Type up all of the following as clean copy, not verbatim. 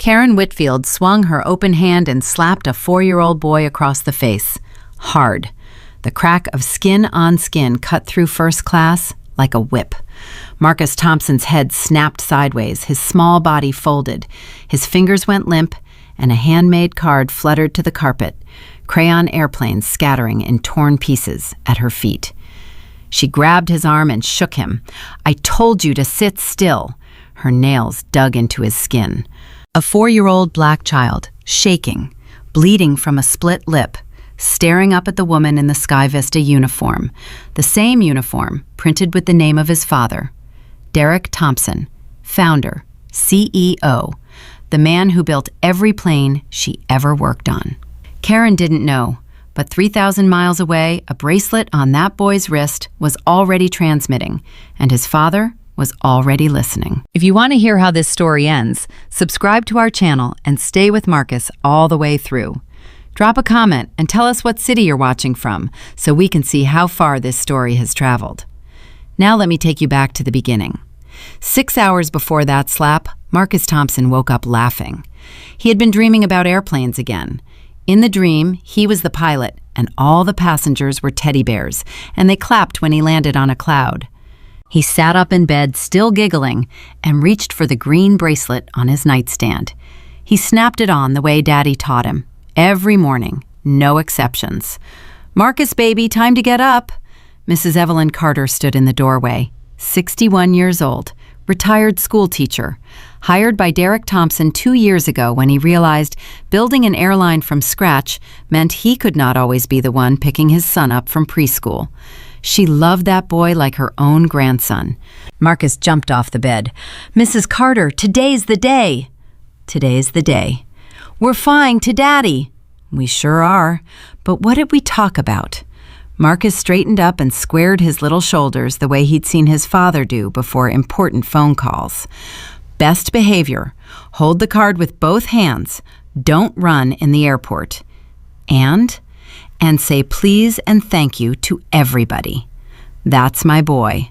Karen Whitfield swung her open hand and slapped a 4-year-old boy across the face. Hard. The crack of skin on skin cut through first class like a whip. Marcus Thompson's head snapped sideways, his small body folded. His fingers went limp, and a handmade card fluttered to the carpet, crayon airplanes scattering in torn pieces at her feet. She grabbed his arm and shook him. "I told you to sit still." Her nails dug into his skin. A 4-year-old black child, shaking, bleeding from a split lip, staring up at the woman in the SkyVista uniform, the same uniform printed with the name of his father, Derek Thompson, founder, CEO, the man who built every plane she ever worked on. Karen didn't know, but 3,000 miles away, a bracelet on that boy's wrist was already transmitting, and his father was already listening. If you want to hear how this story ends, subscribe to our channel and stay with Marcus all the way through. Drop a comment and tell us what city you're watching from so we can see how far this story has traveled. Now let me take you back to the beginning. 6 hours before that slap, Marcus Thompson woke up laughing. He had been dreaming about airplanes again. In the dream, he was the pilot, and all the passengers were teddy bears, and they clapped when he landed on a cloud. He sat up in bed, still giggling, and reached for the green bracelet on his nightstand. He snapped it on the way Daddy taught him, every morning, no exceptions. "Marcus, baby, time to get up." Mrs. Evelyn Carter stood in the doorway, 61 years old, retired school teacher, hired by Derek Thompson 2 years ago when he realized building an airline from scratch meant he could not always be the one picking his son up from preschool. She loved that boy like her own grandson. Marcus jumped off the bed. "Mrs. Carter, today's the day." "Today's the day." "We're flying to Daddy." "We sure are. But what did we talk about?" Marcus straightened up and squared his little shoulders the way he'd seen his father do before important phone calls. "Best behavior. Hold the card with both hands. Don't run in the airport. And say please and thank you to everybody. That's my boy."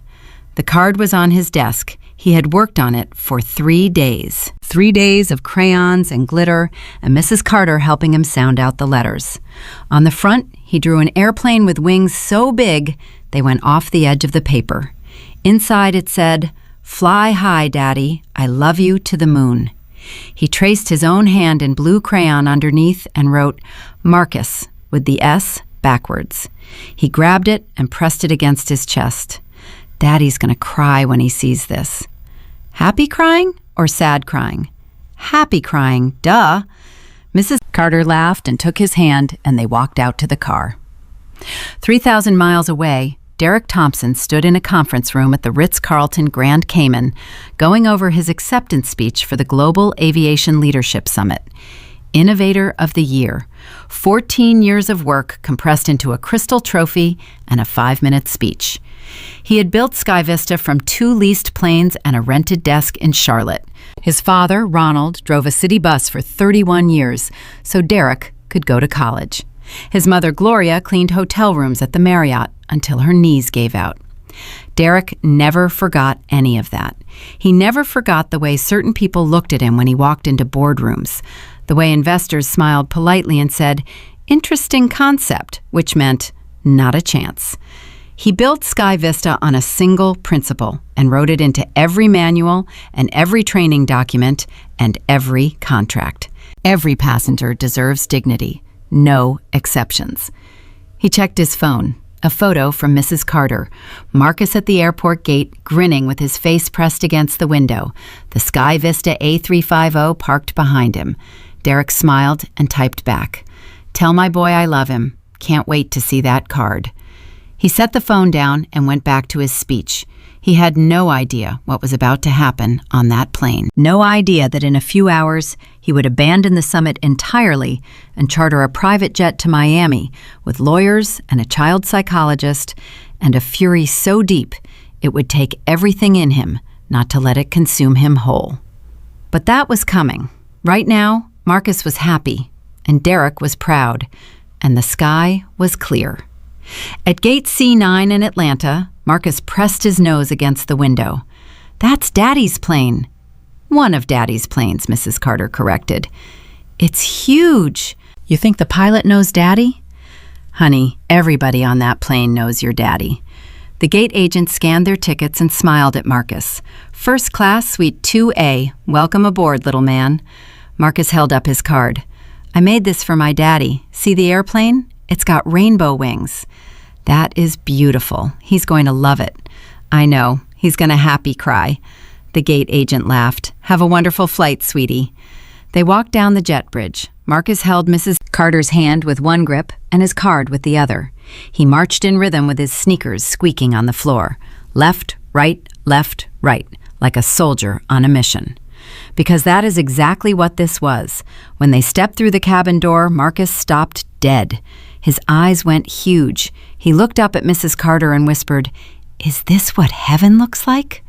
The card was on his desk. He had worked on it for 3 days. 3 days of crayons and glitter, and Mrs. Carter helping him sound out the letters. On the front, he drew an airplane with wings so big they went off the edge of the paper. Inside it said, "Fly high, Daddy. I love you to the moon." He traced his own hand in blue crayon underneath and wrote Marcus with the S backwards. He grabbed it and pressed it against his chest. Daddy's gonna cry when he sees this. Happy crying or sad crying? Happy crying, duh. Mrs. Carter laughed and took his hand, and they walked out to the car. 3,000 miles away, Derek Thompson stood in a conference room at the Ritz-Carlton Grand Cayman, going over his acceptance speech for the Global Aviation Leadership Summit. Innovator of the Year. 14 years of work compressed into a crystal trophy and a 5-minute speech. He had built SkyVista from 2 leased planes and a rented desk in Charlotte. His father, Ronald, drove a city bus for 31 years, so Derek could go to college. His mother, Gloria, cleaned hotel rooms at the Marriott until her knees gave out. Derek never forgot any of that. He never forgot the way certain people looked at him when he walked into boardrooms, the way investors smiled politely and said, "Interesting concept," which meant, "Not a chance." He built SkyVista on a single principle and wrote it into every manual and every training document and every contract. Every passenger deserves dignity, no exceptions. He checked his phone. A photo from Mrs. Carter. Marcus at the airport gate, grinning with his face pressed against the window. The SkyVista A350 parked behind him. Derek smiled and typed back. "Tell my boy I love him. Can't wait to see that card." He set the phone down and went back to his speech. He had no idea what was about to happen on that plane. No idea that in a few hours he would abandon the summit entirely and charter a private jet to Miami with lawyers and a child psychologist and a fury so deep it would take everything in him not to let it consume him whole. But that was coming. Right now, Marcus was happy, and Derek was proud, and the sky was clear. At gate C9 in Atlanta, Marcus pressed his nose against the window. "That's Daddy's plane." One of Daddy's planes, Mrs. Carter corrected. It's huge. You think the pilot knows Daddy? Honey, everybody on that plane knows your daddy. The gate agent scanned their tickets and smiled at Marcus. First class, suite 2A. Welcome aboard, little man. Marcus held up his card. I made this for my daddy. See the airplane? It's got rainbow wings. That is beautiful. He's going to love it. I know. He's going to happy cry. The gate agent laughed. Have a wonderful flight, sweetie. They walked down the jet bridge. Marcus held Mrs. Carter's hand with one grip and his card with the other. He marched in rhythm with his sneakers squeaking on the floor. Left, right, like a soldier on a mission. Because that is exactly what this was. When they stepped through the cabin door, Marcus stopped dead. His eyes went huge. He looked up at Mrs. Carter and whispered, "Is this what heaven looks like?"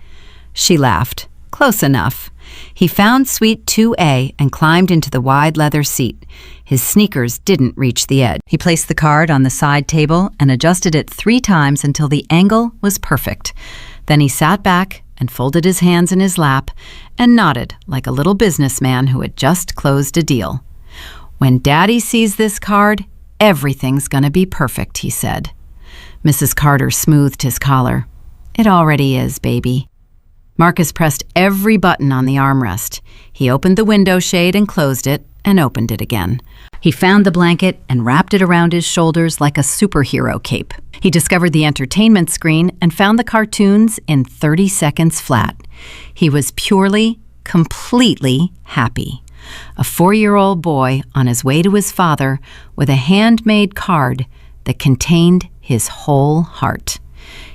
She laughed. Close enough. He found suite 2A and climbed into the wide leather seat. His sneakers didn't reach the edge. He placed the card on the side table and adjusted it 3 times until the angle was perfect. Then he sat back and folded his hands in his lap and nodded like a little businessman who had just closed a deal. When Daddy sees this card, everything's gonna be perfect, he said. Mrs. Carter smoothed his collar. It already is, baby. Marcus pressed every button on the armrest. He opened the window shade and closed it and opened it again. He found the blanket and wrapped it around his shoulders like a superhero cape. He discovered the entertainment screen and found the cartoons in 30 seconds flat. He was purely, completely happy. A 4-year-old boy on his way to his father with a handmade card that contained his whole heart.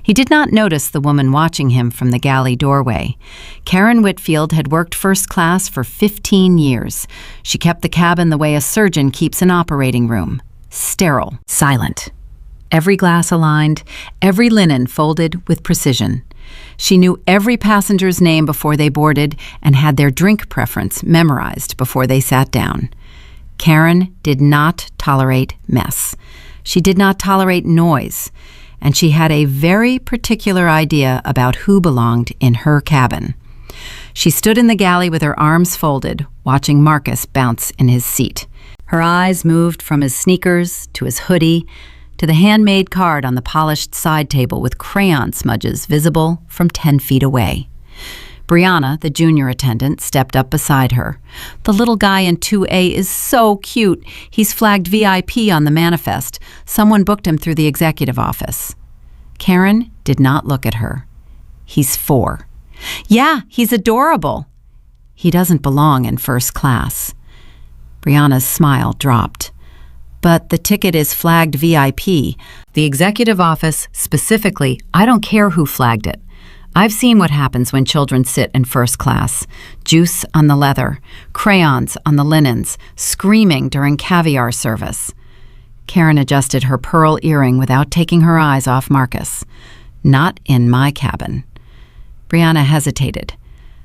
He did not notice the woman watching him from the galley doorway. Karen Whitfield had worked first class for 15 years. She kept the cabin the way a surgeon keeps an operating room. Sterile, silent. Every glass aligned, every linen folded with precision. She knew every passenger's name before they boarded and had their drink preference memorized before they sat down. Karen did not tolerate mess. She did not tolerate noise. And she had a very particular idea about who belonged in her cabin. She stood in the galley with her arms folded, watching Marcus bounce in his seat. Her eyes moved from his sneakers to his hoodie to the handmade card on the polished side table with crayon smudges visible from 10 feet away. Brianna, the junior attendant, stepped up beside her. The little guy in 2A is so cute. He's flagged VIP on the manifest. Someone booked him through the executive office. Karen did not look at her. He's 4. Yeah, he's adorable. He doesn't belong in first class. Brianna's smile dropped. But the ticket is flagged VIP. The executive office, specifically, I don't care who flagged it. I've seen what happens when children sit in first class. Juice on the leather, crayons on the linens, screaming during caviar service. Karen adjusted her pearl earring without taking her eyes off Marcus. Not in my cabin. Brianna hesitated.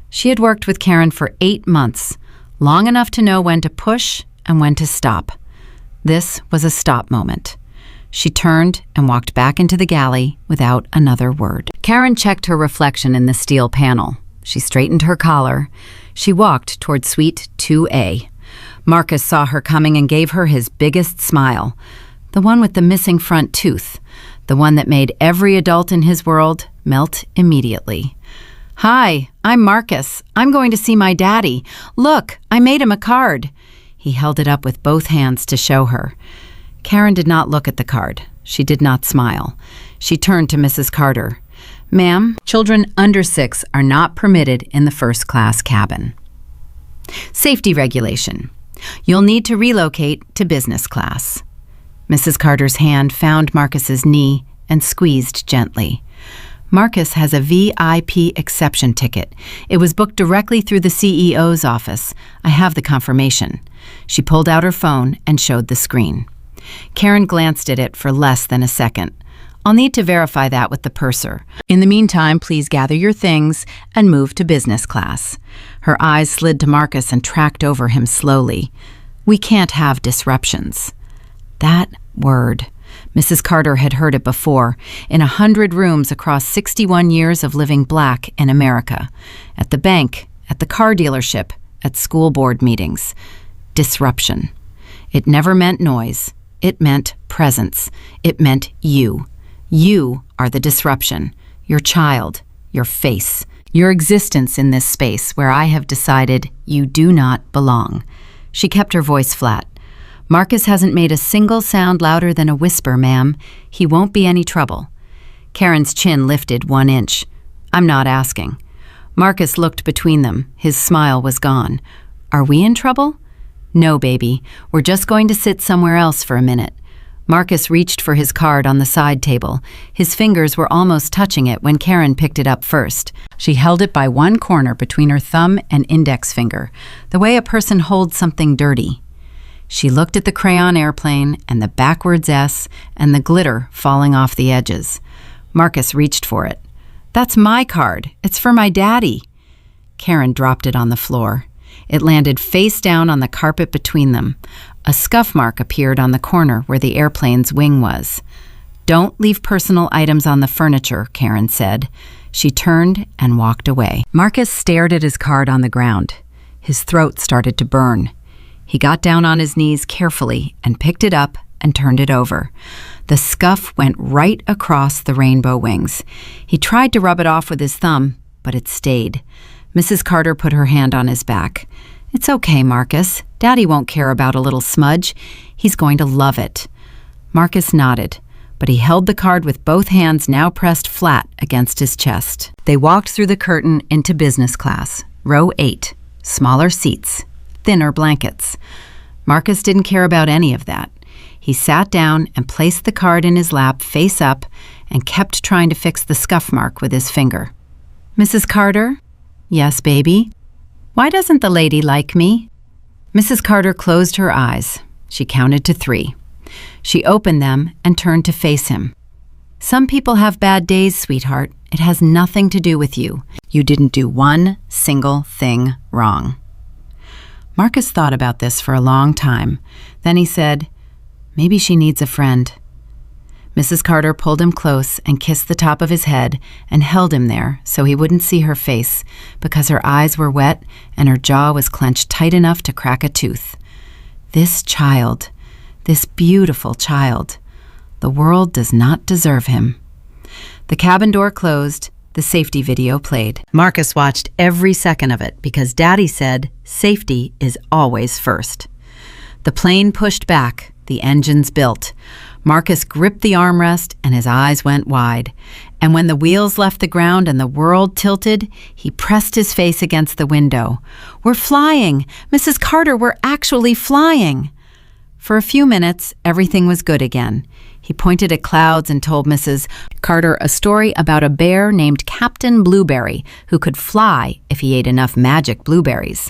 She had worked with Karen for 8 months, long enough to know when to push and when to stop. This was a stop moment. She turned and walked back into the galley without another word. Karen checked her reflection in the steel panel. She straightened her collar. She walked toward suite 2A. Marcus saw her coming and gave her his biggest smile, the one with the missing front tooth, the one that made every adult in his world melt immediately. Hi, I'm Marcus. I'm going to see my daddy. Look, I made him a card. He held it up with both hands to show her. Karen did not look at the card. She did not smile. She turned to Mrs. Carter. Ma'am, children under 6 are not permitted in the first class cabin. Safety regulation. You'll need to relocate to business class. Mrs. Carter's hand found Marcus's knee and squeezed gently. Marcus has a VIP exception ticket. It was booked directly through the CEO's office. I have the confirmation. She pulled out her phone and showed the screen. Karen glanced at it for less than a second. I'll need to verify that with the purser. In the meantime, please gather your things and move to business class. Her eyes slid to Marcus and tracked over him slowly. We can't have disruptions. That word. Mrs. Carter had heard it before, in 100 rooms across 61 years of living black in America, at the bank, at the car dealership, at school board meetings. Disruption. It never meant noise. It meant presence. It meant you. You are the disruption. Your child, your face, your existence in this space where I have decided you do not belong. She kept her voice flat. Marcus hasn't made a single sound louder than a whisper, ma'am. He won't be any trouble. Karen's chin lifted 1 inch. I'm not asking. Marcus looked between them. His smile was gone. Are we in trouble? No, baby. We're just going to sit somewhere else for a minute. Marcus reached for his card on the side table. His fingers were almost touching it when Karen picked it up first. She held it by one corner between her thumb and index finger, the way a person holds something dirty. She looked at the crayon airplane and the backwards S and the glitter falling off the edges. Marcus reached for it. That's my card. It's for my daddy. Karen dropped it on the floor. It landed face down on the carpet between them. A scuff mark appeared on the corner where the airplane's wing was. Don't leave personal items on the furniture, Karen said. She turned and walked away. Marcus stared at his card on the ground. His throat started to burn. He got down on his knees carefully and picked it up and turned it over. The scuff went right across the rainbow wings. He tried to rub it off with his thumb, but it stayed. Mrs. Carter put her hand on his back. It's okay, Marcus. Daddy won't care about a little smudge. He's going to love it. Marcus nodded, but he held the card with both hands now pressed flat against his chest. They walked through the curtain into business class, row 8, smaller seats, thinner blankets. Marcus didn't care about any of that. He sat down and placed the card in his lap face up and kept trying to fix the scuff mark with his finger. Mrs. Carter? Yes, baby. Why doesn't the lady like me? Mrs. Carter closed her eyes. She counted to 3. She opened them and turned to face him. Some people have bad days, sweetheart. It has nothing to do with you. You didn't do one single thing wrong. Marcus thought about this for a long time. Then he said, maybe she needs a friend. Mrs. Carter pulled him close and kissed the top of his head and held him there so he wouldn't see her face because her eyes were wet and her jaw was clenched tight enough to crack a tooth. This child, this beautiful child, the world does not deserve him. The cabin door closed. The safety video played. Marcus watched every second of it because Daddy said safety is always first. The plane pushed back. The engines built. Marcus gripped the armrest and his eyes went wide. And when the wheels left the ground and the world tilted, he pressed his face against the window. We're flying! Mrs. Carter, we're actually flying! For a few minutes, everything was good again. He pointed at clouds and told Mrs. Carter a story about a bear named Captain Blueberry who could fly if he ate enough magic blueberries.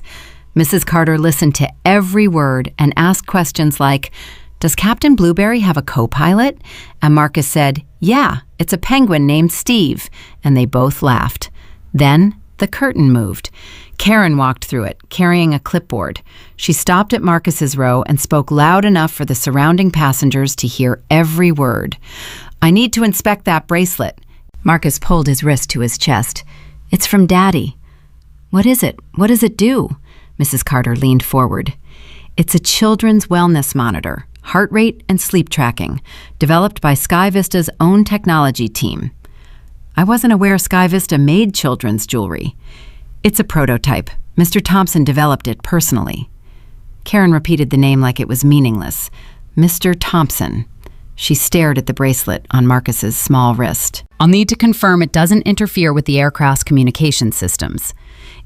Mrs. Carter listened to every word and asked questions like, does Captain Blueberry have a co-pilot? And Marcus said, yeah, it's a penguin named Steve. And they both laughed. Then the curtain moved. Karen walked through it, carrying a clipboard. She stopped at Marcus's row and spoke loud enough for the surrounding passengers to hear every word. I need to inspect that bracelet. Marcus pulled his wrist to his chest. It's from Daddy. What is it? What does it do? Mrs. Carter leaned forward. It's a children's wellness monitor, heart rate and sleep tracking, developed by SkyVista's own technology team. I wasn't aware SkyVista made children's jewelry. It's a prototype. Mr. Thompson developed it personally. Karen repeated the name like it was meaningless. Mr. Thompson. She stared at the bracelet on Marcus's small wrist. I'll need to confirm it doesn't interfere with the aircraft's communication systems.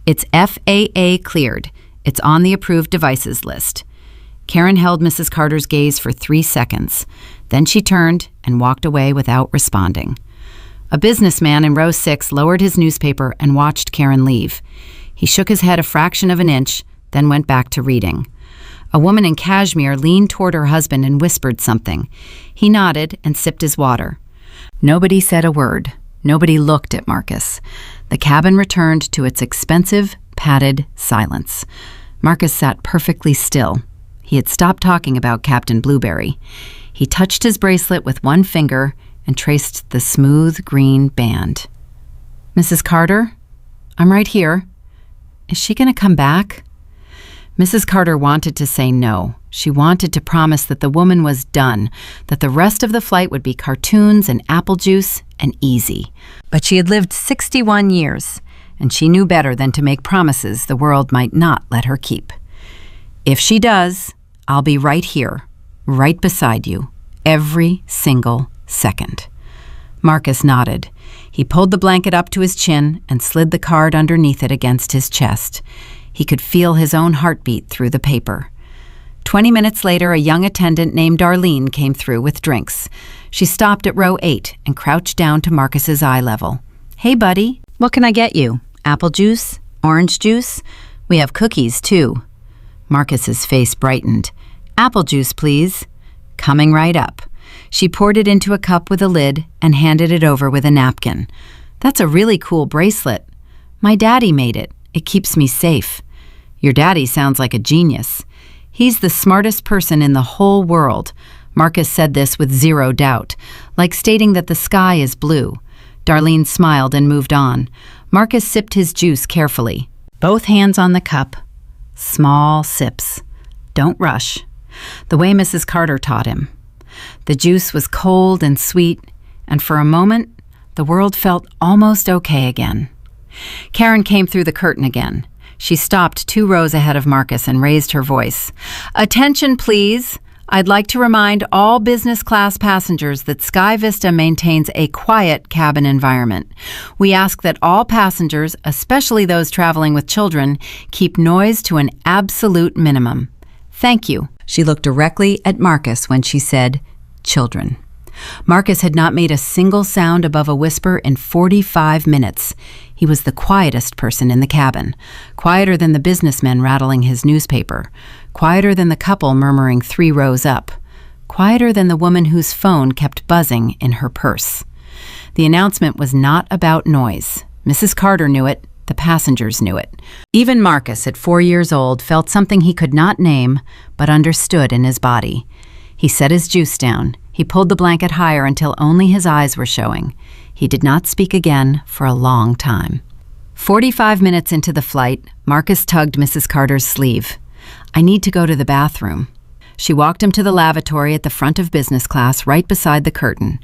It's FAA cleared. It's on the approved devices list. Karen held Mrs. Carter's gaze for 3 seconds. Then she turned and walked away without responding. A businessman in row 6 lowered his newspaper and watched Karen leave. He shook his head a fraction of an inch, then went back to reading. A woman in cashmere leaned toward her husband and whispered something. He nodded and sipped his water. Nobody said a word. Nobody looked at Marcus. The cabin returned to its expensive, padded silence. Marcus sat perfectly still. He had stopped talking about Captain Blueberry. He touched his bracelet with one finger and traced the smooth green band. Mrs. Carter? I'm right here. Is she going to come back? Mrs. Carter wanted to say no. She wanted to promise that the woman was done, that the rest of the flight would be cartoons and apple juice and easy. But she had lived 61 years, and she knew better than to make promises the world might not let her keep. If she does, I'll be right here, right beside you, every single second. Marcus nodded. He pulled the blanket up to his chin and slid the card underneath it against his chest. He could feel his own heartbeat through the paper. 20 minutes later, a young attendant named Darlene came through with drinks. She stopped at row 8 and crouched down to Marcus's eye level. "Hey, buddy, what can I get you? Apple juice? Orange juice? We have cookies, too." Marcus's face brightened. "Apple juice, please." "Coming right up." She poured it into a cup with a lid and handed it over with a napkin. "That's a really cool bracelet. My daddy made it. It keeps me safe." "Your daddy sounds like a genius. He's the smartest person in the whole world." Marcus said this with zero doubt, like stating that the sky is blue. Darlene smiled and moved on. Marcus sipped his juice carefully. Both hands on the cup. Small sips. Don't rush. The way Mrs. Carter taught him. The juice was cold and sweet, and for a moment, the world felt almost okay again. Karen came through the curtain again. She stopped 2 rows ahead of Marcus and raised her voice. "Attention, please. I'd like to remind all business class passengers that SkyVista maintains a quiet cabin environment. We ask that all passengers, especially those traveling with children, keep noise to an absolute minimum. Thank you." She looked directly at Marcus when she said, "children." Marcus had not made a single sound above a whisper in 45 minutes. He was the quietest person in the cabin, quieter than the businessman rattling his newspaper, quieter than the couple murmuring 3 rows up, quieter than the woman whose phone kept buzzing in her purse. The announcement was not about noise. Mrs. Carter knew it. The passengers knew it. Even Marcus, at 4 years old, felt something he could not name, but understood in his body. He set his juice down. He pulled the blanket higher until only his eyes were showing. He did not speak again for a long time. 45 minutes into the flight, Marcus tugged Mrs. Carter's sleeve. "I need to go to the bathroom." She walked him to the lavatory at the front of business class, right beside the curtain.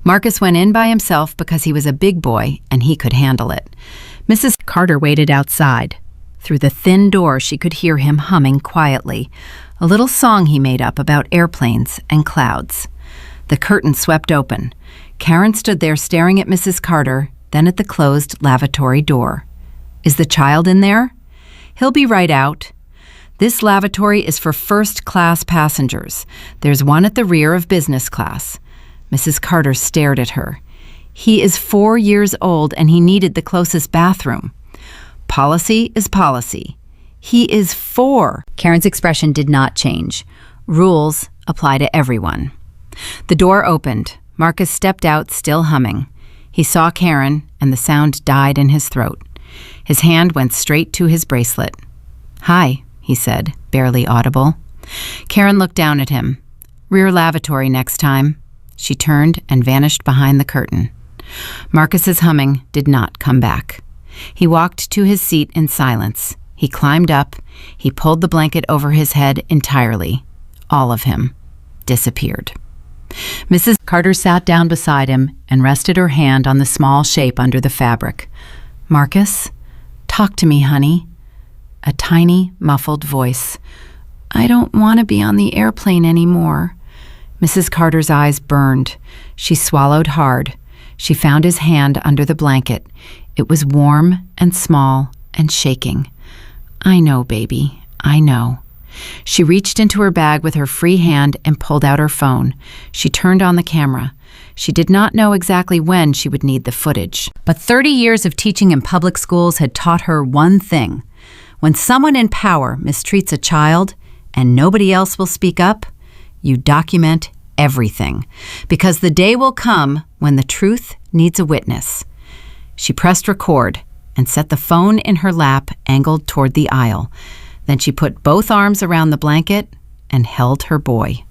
Marcus went in by himself because he was a big boy and he could handle it. Mrs. Carter waited outside. Through the thin door, she could hear him humming quietly, a little song he made up about airplanes and clouds. The curtain swept open. Karen stood there staring at Mrs. Carter, then at the closed lavatory door. "Is the child in there?" "He'll be right out." "This lavatory is for first-class passengers. There's one at the rear of business class." Mrs. Carter stared at her. "He is 4 years old and he needed the closest bathroom." "Policy is policy. He is 4. Karen's expression did not change. Rules apply to everyone. The door opened. Marcus stepped out, still humming. He saw Karen, and the sound died in his throat. His hand went straight to his bracelet. "Hi," he said, barely audible. Karen looked down at him. "Rear lavatory next time." She turned and vanished behind the curtain. Marcus's humming did not come back. He walked to his seat in silence. He climbed up. He pulled the blanket over his head entirely. All of him disappeared. Mrs. Carter sat down beside him and rested her hand on the small shape under the fabric. "Marcus, talk to me, honey." A tiny, muffled voice. "I don't want to be on the airplane anymore." Mrs. Carter's eyes burned. She swallowed hard. She found his hand under the blanket. It was warm and small and shaking. "I know, baby. I know." She reached into her bag with her free hand and pulled out her phone. She turned on the camera. She did not know exactly when she would need the footage. But 30 years of teaching in public schools had taught her one thing. When someone in power mistreats a child and nobody else will speak up, you document everything. Because the day will come when the truth needs a witness. She pressed record and set the phone in her lap, angled toward the aisle. Then she put both arms around the blanket and held her boy.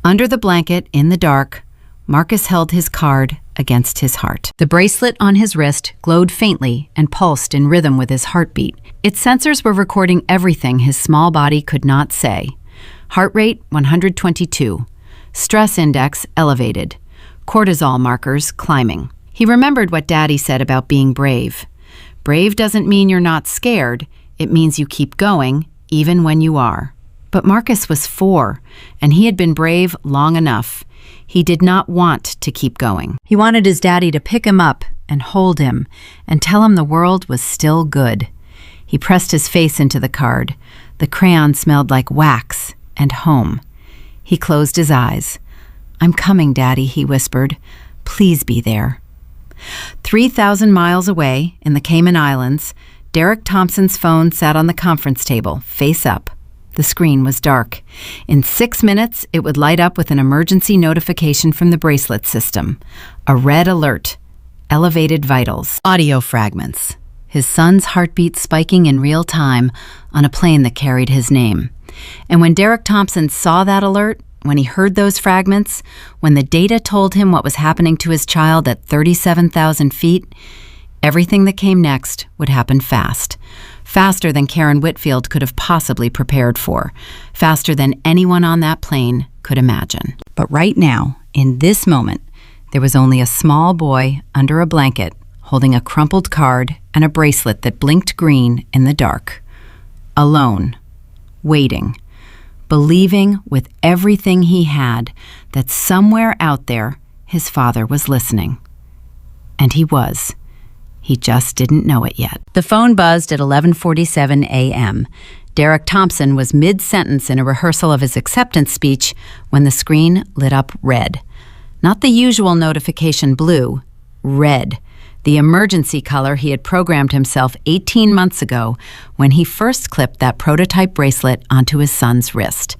Under the blanket, in the dark, Marcus held his card against his heart. The bracelet on his wrist glowed faintly and pulsed in rhythm with his heartbeat. Its sensors were recording everything his small body could not say. Heart rate 122. Stress index elevated. Cortisol markers climbing. He remembered what Daddy said about being brave. Brave doesn't mean you're not scared. It means you keep going, even when you are. But Marcus was 4, and he had been brave long enough. He did not want to keep going. He wanted his daddy to pick him up and hold him and tell him the world was still good. He pressed his face into the card. The crayon smelled like wax and home. He closed his eyes. "I'm coming, Daddy," he whispered. "Please be there." 3,000 miles away in the Cayman Islands, Derek Thompson's phone sat on the conference table, face up. The screen was dark. In 6 minutes, it would light up with an emergency notification from the bracelet system. A red alert. Elevated vitals. Audio fragments. His son's heartbeat spiking in real time on a plane that carried his name. And when Derek Thompson saw that alert, when he heard those fragments, when the data told him what was happening to his child at 37,000 feet, everything that came next would happen fast. Faster than Karen Whitfield could have possibly prepared for. Faster than anyone on that plane could imagine. But right now, in this moment, there was only a small boy under a blanket holding a crumpled card and a bracelet that blinked green in the dark. Alone. Waiting. Believing with everything he had that somewhere out there his father was listening. And he was. He just didn't know it yet. The phone buzzed at 11:47 a.m. Derek Thompson was mid-sentence in a rehearsal of his acceptance speech when the screen lit up red. Not the usual notification blue, red, the emergency color he had programmed himself 18 months ago when he first clipped that prototype bracelet onto his son's wrist.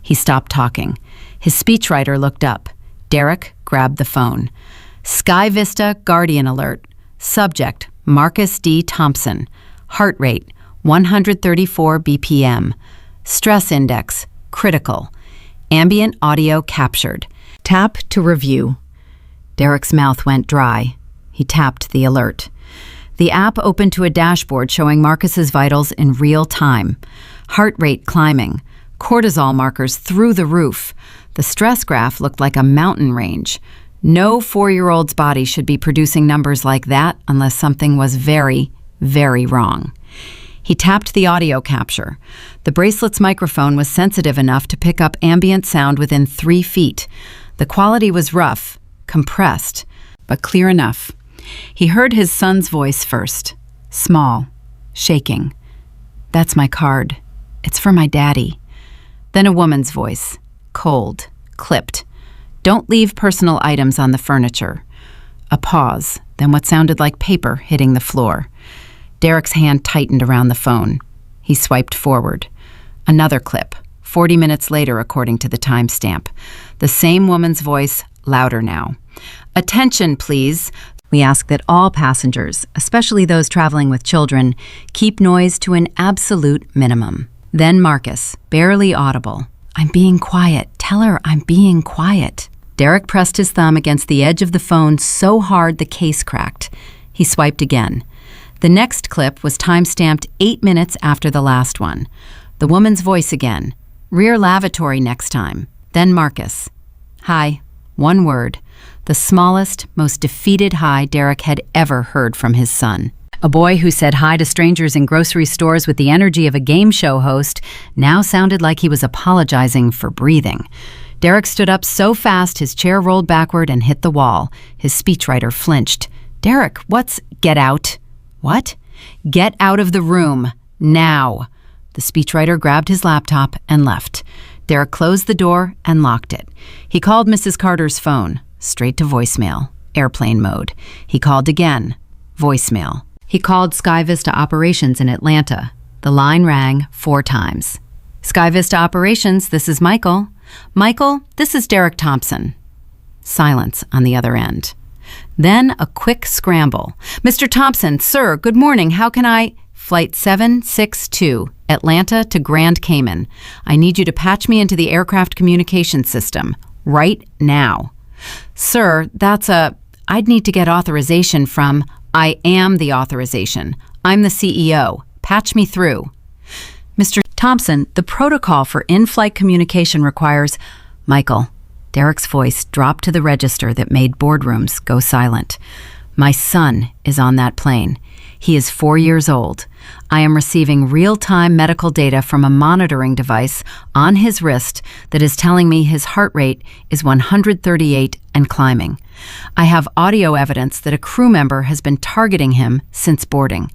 He stopped talking. His speechwriter looked up. Derek grabbed the phone. SkyVista Guardian Alert. Subject, Marcus D. Thompson. Heart rate, 134 BPM. Stress index, critical. Ambient audio captured. Tap to review. Derek's mouth went dry. He tapped the alert. The app opened to a dashboard showing Marcus's vitals in real time. Heart rate climbing. Cortisol markers through the roof. The stress graph looked like a mountain range. No 4-year-old's body should be producing numbers like that unless something was very, very wrong. He tapped the audio capture. The bracelet's microphone was sensitive enough to pick up ambient sound within 3 feet. The quality was rough, compressed, but clear enough. He heard his son's voice first, small, shaking. "That's my card. It's for my daddy." Then a woman's voice, cold, clipped. "Don't leave personal items on the furniture." A pause, then what sounded like paper hitting the floor. Derek's hand tightened around the phone. He swiped forward. Another clip, 40 minutes later according to the timestamp. The same woman's voice, louder now. "Attention, please. We ask that all passengers, especially those traveling with children, keep noise to an absolute minimum." Then Marcus, barely audible. "I'm being quiet. Tell her I'm being quiet." Derek pressed his thumb against the edge of the phone so hard the case cracked. He swiped again. The next clip was time-stamped 8 minutes after the last one. The woman's voice again. "Rear lavatory next time." Then Marcus. "Hi." One word. The smallest, most defeated hi Derek had ever heard from his son. A boy who said hi to strangers in grocery stores with the energy of a game show host now sounded like he was apologizing for breathing. Derek stood up so fast his chair rolled backward and hit the wall. His speechwriter flinched. "Derek, get out." "What?" "Get out of the room. Now." The speechwriter grabbed his laptop and left. Derek closed the door and locked it. He called Mrs. Carter's phone, straight to voicemail, airplane mode. He called again, voicemail. He called SkyVista Operations in Atlanta. The line rang 4 times. "SkyVista Operations, this is Michael." "Michael, this is Derek Thompson." Silence on the other end. Then a quick scramble. "Mr. Thompson, sir, good morning. How can I—" "Flight 762, Atlanta to Grand Cayman. I need you to patch me into the aircraft communication system. Right now." "Sir, that's a—" I'd need to get authorization from, I am the authorization. I'm the CEO. Patch me through. Mr. Thompson, the protocol for in-flight communication requires... Michael. Derek's voice dropped to the register that made boardrooms go silent. My son is on that plane. He is 4 years old. I am receiving real-time medical data from a monitoring device on his wrist that is telling me his heart rate is 138 and climbing. I have audio evidence that a crew member has been targeting him since boarding.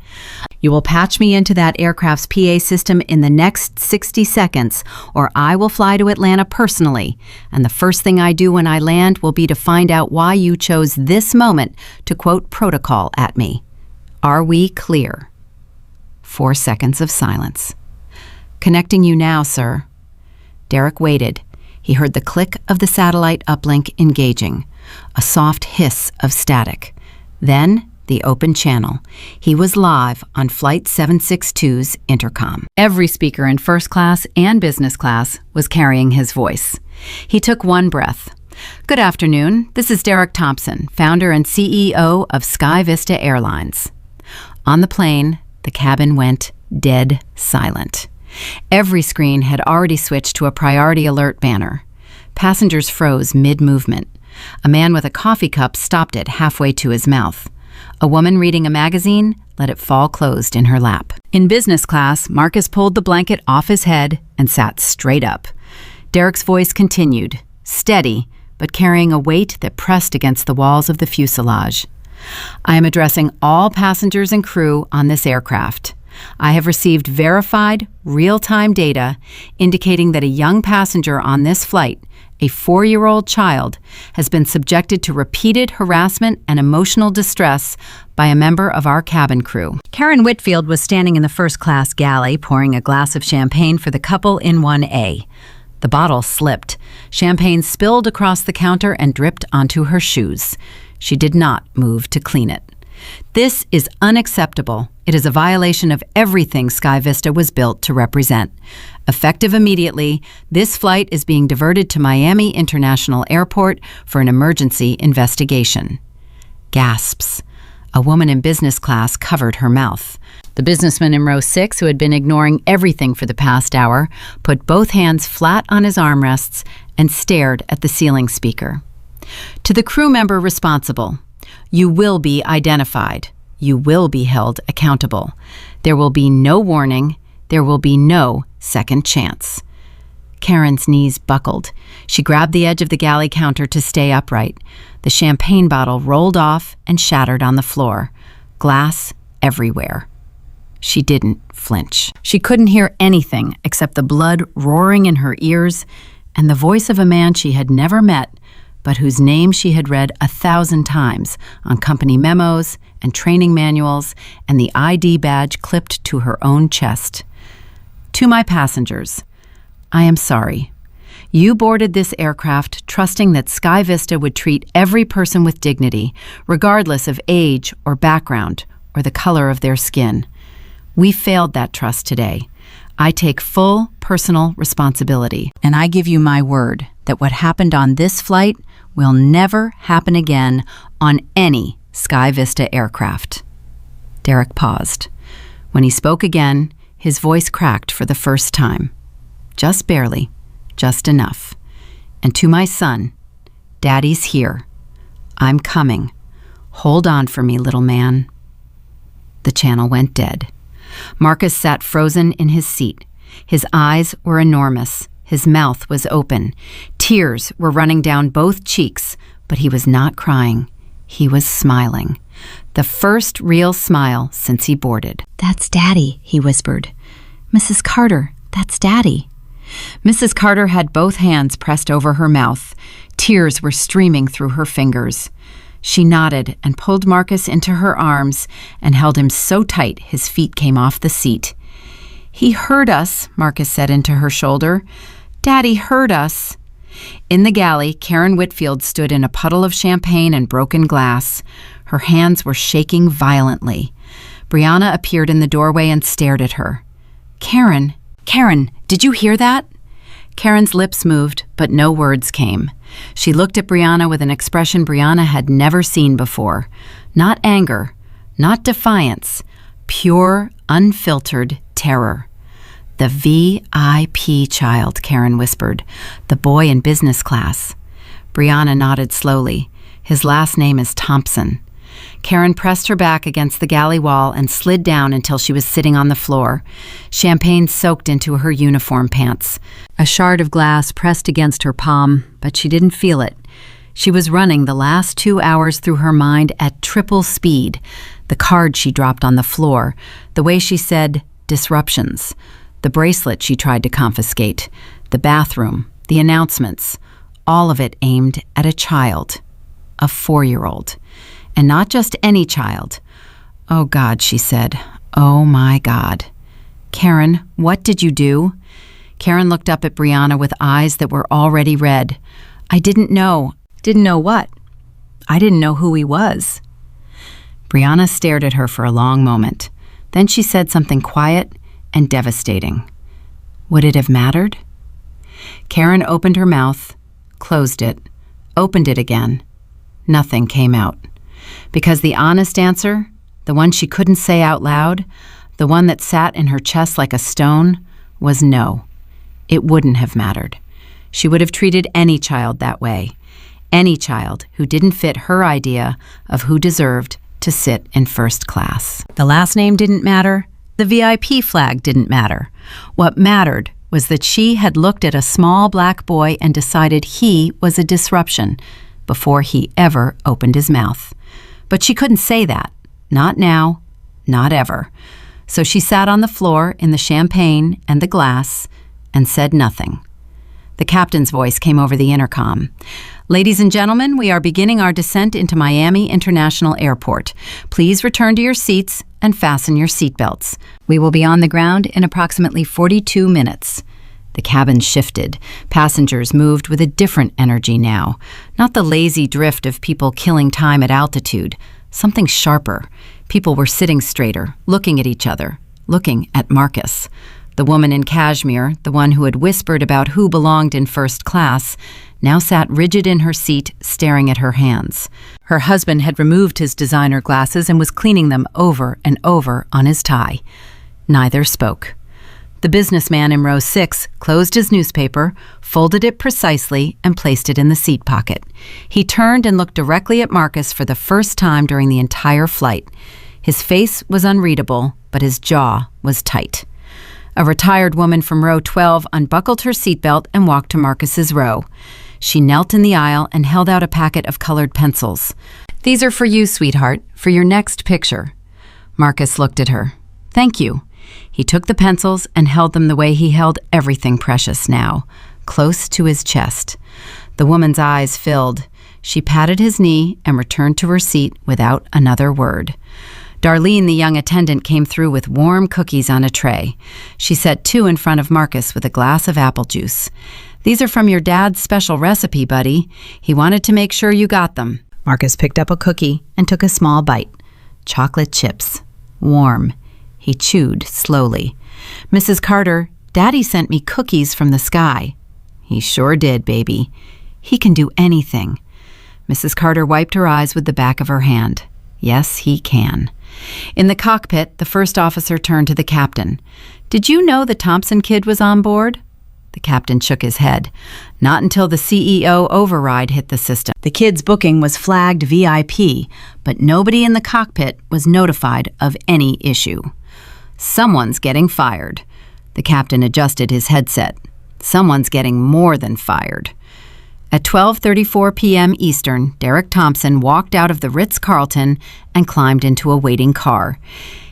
You will patch me into that aircraft's PA system in the next 60 seconds, or I will fly to Atlanta personally, and the first thing I do when I land will be to find out why you chose this moment to quote protocol at me. Are we clear? 4 seconds of silence. Connecting you now, sir. Derek waited. He heard the click of the satellite uplink engaging, a soft hiss of static. Then, the open channel. He was live on Flight 762's intercom. Every speaker in first class and business class was carrying his voice. He took one breath. Good afternoon. This is Derek Thompson, founder and CEO of SkyVista Airlines. On the plane, the cabin went dead silent. Every screen had already switched to a priority alert banner. Passengers froze mid-movement. A man with a coffee cup stopped it halfway to his mouth. A woman reading a magazine let it fall closed in her lap. In business class, Marcus pulled the blanket off his head and sat straight up. Derek's voice continued, steady, but carrying a weight that pressed against the walls of the fuselage. I am addressing all passengers and crew on this aircraft. I have received verified, real-time data indicating that a young passenger on this flight, a 4-year-old child, has been subjected to repeated harassment and emotional distress by a member of our cabin crew. Karen Whitfield was standing in the first-class galley pouring a glass of champagne for the couple in 1A. The bottle slipped. Champagne spilled across the counter and dripped onto her shoes. She did not move to clean it. This is unacceptable. It is a violation of everything SkyVista was built to represent. Effective immediately, this flight is being diverted to Miami International Airport for an emergency investigation. Gasps. A woman in business class covered her mouth. The businessman in row 6, who had been ignoring everything for the past hour, put both hands flat on his armrests and stared at the ceiling speaker. To the crew member responsible, you will be identified. You will be held accountable. There will be no warning. There will be no second chance. Karen's knees buckled. She grabbed the edge of the galley counter to stay upright. The champagne bottle rolled off and shattered on the floor. Glass everywhere. She didn't flinch. She couldn't hear anything except the blood roaring in her ears and the voice of a man she had never met, but whose name she had read 1,000 times on company memos and training manuals and the ID badge clipped to her own chest. To my passengers, I am sorry. You boarded this aircraft trusting that SkyVista would treat every person with dignity, regardless of age or background or the color of their skin. We failed that trust today. I take full personal responsibility, and I give you my word that what happened on this flight will never happen again on any SkyVista aircraft. Derek paused. When he spoke again, his voice cracked for the first time. Just barely, just enough. And to my son, Daddy's here. I'm coming. Hold on for me, little man. The channel went dead. Marcus sat frozen in his seat. His eyes were enormous. His mouth was open. Tears were running down both cheeks, but he was not crying. He was smiling. The first real smile since he boarded. "That's Daddy," he whispered. "Mrs. Carter, that's Daddy." Mrs. Carter had both hands pressed over her mouth. Tears were streaming through her fingers. She nodded and pulled Marcus into her arms and held him so tight his feet came off the seat. "He heard us," Marcus said into her shoulder. "Daddy heard us." In the galley, Karen Whitfield stood in a puddle of champagne and broken glass. Her hands were shaking violently. Brianna appeared in the doorway and stared at her. Karen, did you hear that?" Karen's lips moved, but no words came. She looked at Brianna with an expression Brianna had never seen before. Not anger, not defiance, pure, unfiltered terror. "The VIP child," Karen whispered. "The boy in business class." Brianna nodded slowly. "His last name is Thompson." Karen pressed her back against the galley wall and slid down until she was sitting on the floor. Champagne soaked into her uniform pants. A shard of glass pressed against her palm, but she didn't feel it. She was running the last 2 hours through her mind at triple speed. The card she dropped on the floor, the way she said disruptions, the bracelet she tried to confiscate, the bathroom, the announcements, all of it aimed at a child, a 4-year-old. And not just any child. "Oh God," she said. "Oh my God." "Karen, what did you do?" Karen looked up at Brianna with eyes that were already red. "I didn't know." "Didn't know what?" "I didn't know who he was." Brianna stared at her for a long moment. Then she said something quiet and devastating. "Would it have mattered?" Karen opened her mouth, closed it, opened it again. Nothing came out. Because the honest answer, the one she couldn't say out loud, the one that sat in her chest like a stone, was no. It wouldn't have mattered. She would have treated any child that way. Any child who didn't fit her idea of who deserved to sit in first class. The last name didn't matter. The VIP flag didn't matter. What mattered was that she had looked at a small black boy and decided he was a disruption before he ever opened his mouth. But she couldn't say that. Not now, not ever. So she sat on the floor in the champagne and the glass and said nothing. The captain's voice came over the intercom. "Ladies and gentlemen, we are beginning our descent into Miami International Airport. Please return to your seats and fasten your seatbelts. We will be on the ground in approximately 42 minutes. The cabin shifted. Passengers moved with a different energy now. Not the lazy drift of people killing time at altitude. Something sharper. People were sitting straighter, looking at each other, looking at Marcus. The woman in cashmere, the one who had whispered about who belonged in first class, now sat rigid in her seat, staring at her hands. Her husband had removed his designer glasses and was cleaning them over and over on his tie. Neither spoke. The businessman in row 6 closed his newspaper, folded it precisely, and placed it in the seat pocket. He turned and looked directly at Marcus for the first time during the entire flight. His face was unreadable, but his jaw was tight. A retired woman from row 12 unbuckled her seatbelt and walked to Marcus's row. She knelt in the aisle and held out a packet of colored pencils. "These are for you, sweetheart, for your next picture." Marcus looked at her. "Thank you." He took the pencils and held them the way he held everything precious now, close to his chest. The woman's eyes filled. She patted his knee and returned to her seat without another word. Darlene, the young attendant, came through with warm cookies on a tray. She set 2 in front of Marcus with a glass of apple juice. "These are from your dad's special recipe, buddy. He wanted to make sure you got them." Marcus picked up a cookie and took a small bite. Chocolate chips. Warm. He chewed slowly. "Mrs. Carter, Daddy sent me cookies from the sky." "He sure did, baby. He can do anything." Mrs. Carter wiped her eyes with the back of her hand. "Yes, he can." In the cockpit, the first officer turned to the captain. "Did you know the Thompson kid was on board?" The captain shook his head. "Not until the CEO override hit the system. The kid's booking was flagged VIP, but nobody in the cockpit was notified of any issue." "Someone's getting fired." The captain adjusted his headset. "Someone's getting more than fired." At 12:34 p.m. Eastern, Derek Thompson walked out of the Ritz-Carlton and climbed into a waiting car.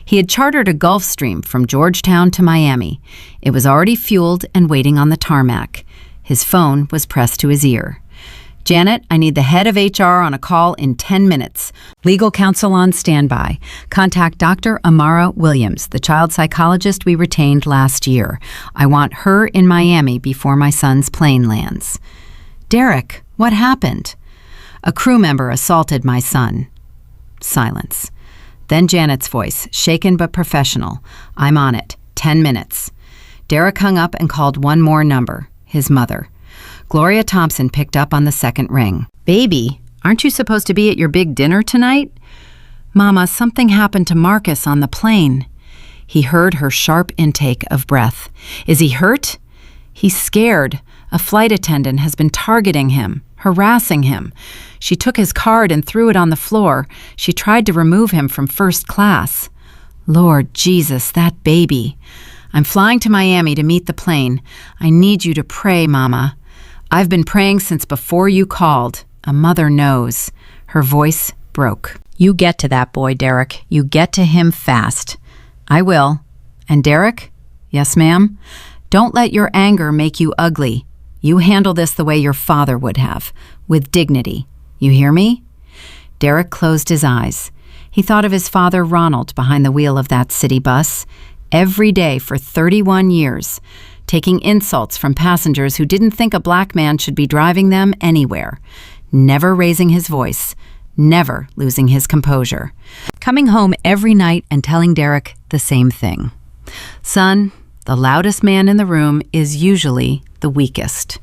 He had chartered a Gulfstream from Georgetown to Miami. It was already fueled and waiting on the tarmac. His phone was pressed to his ear. "Janet, I need the head of HR on a call in 10 minutes. Legal counsel on standby. Contact Dr. Amara Williams, the child psychologist we retained last year. I want her in Miami before my son's plane lands." "Derek, what happened?" "A crew member assaulted my son." Silence. Then Janet's voice, shaken but professional. "I'm on it. 10 minutes." Derek hung up and called one more number. his mother. Gloria Thompson picked up on the second ring. "Baby, aren't you supposed to be at your big dinner tonight?" "Mama, something happened to Marcus on the plane." He heard her sharp intake of breath. "Is he hurt?" "He's scared. A flight attendant has been targeting him, harassing him. She took his card and threw it on the floor. She tried to remove him from first class." "Lord Jesus, that baby. I'm flying to Miami to meet the plane. I need you to pray, Mama. I've been praying since before you called. A mother knows." Her voice broke. "You get to that boy, Derek. You get to him fast." "I will. And Derek?" "Yes, ma'am." "Don't let your anger make you ugly. You handle this the way your father would have, with dignity. You hear me?" Derek closed his eyes. He thought of his father, Ronald, behind the wheel of that city bus, every day for 31 years, taking insults from passengers who didn't think a black man should be driving them anywhere, never raising his voice, never losing his composure, coming home every night and telling Derek the same thing. "Son, the loudest man in the room is usually the weakest.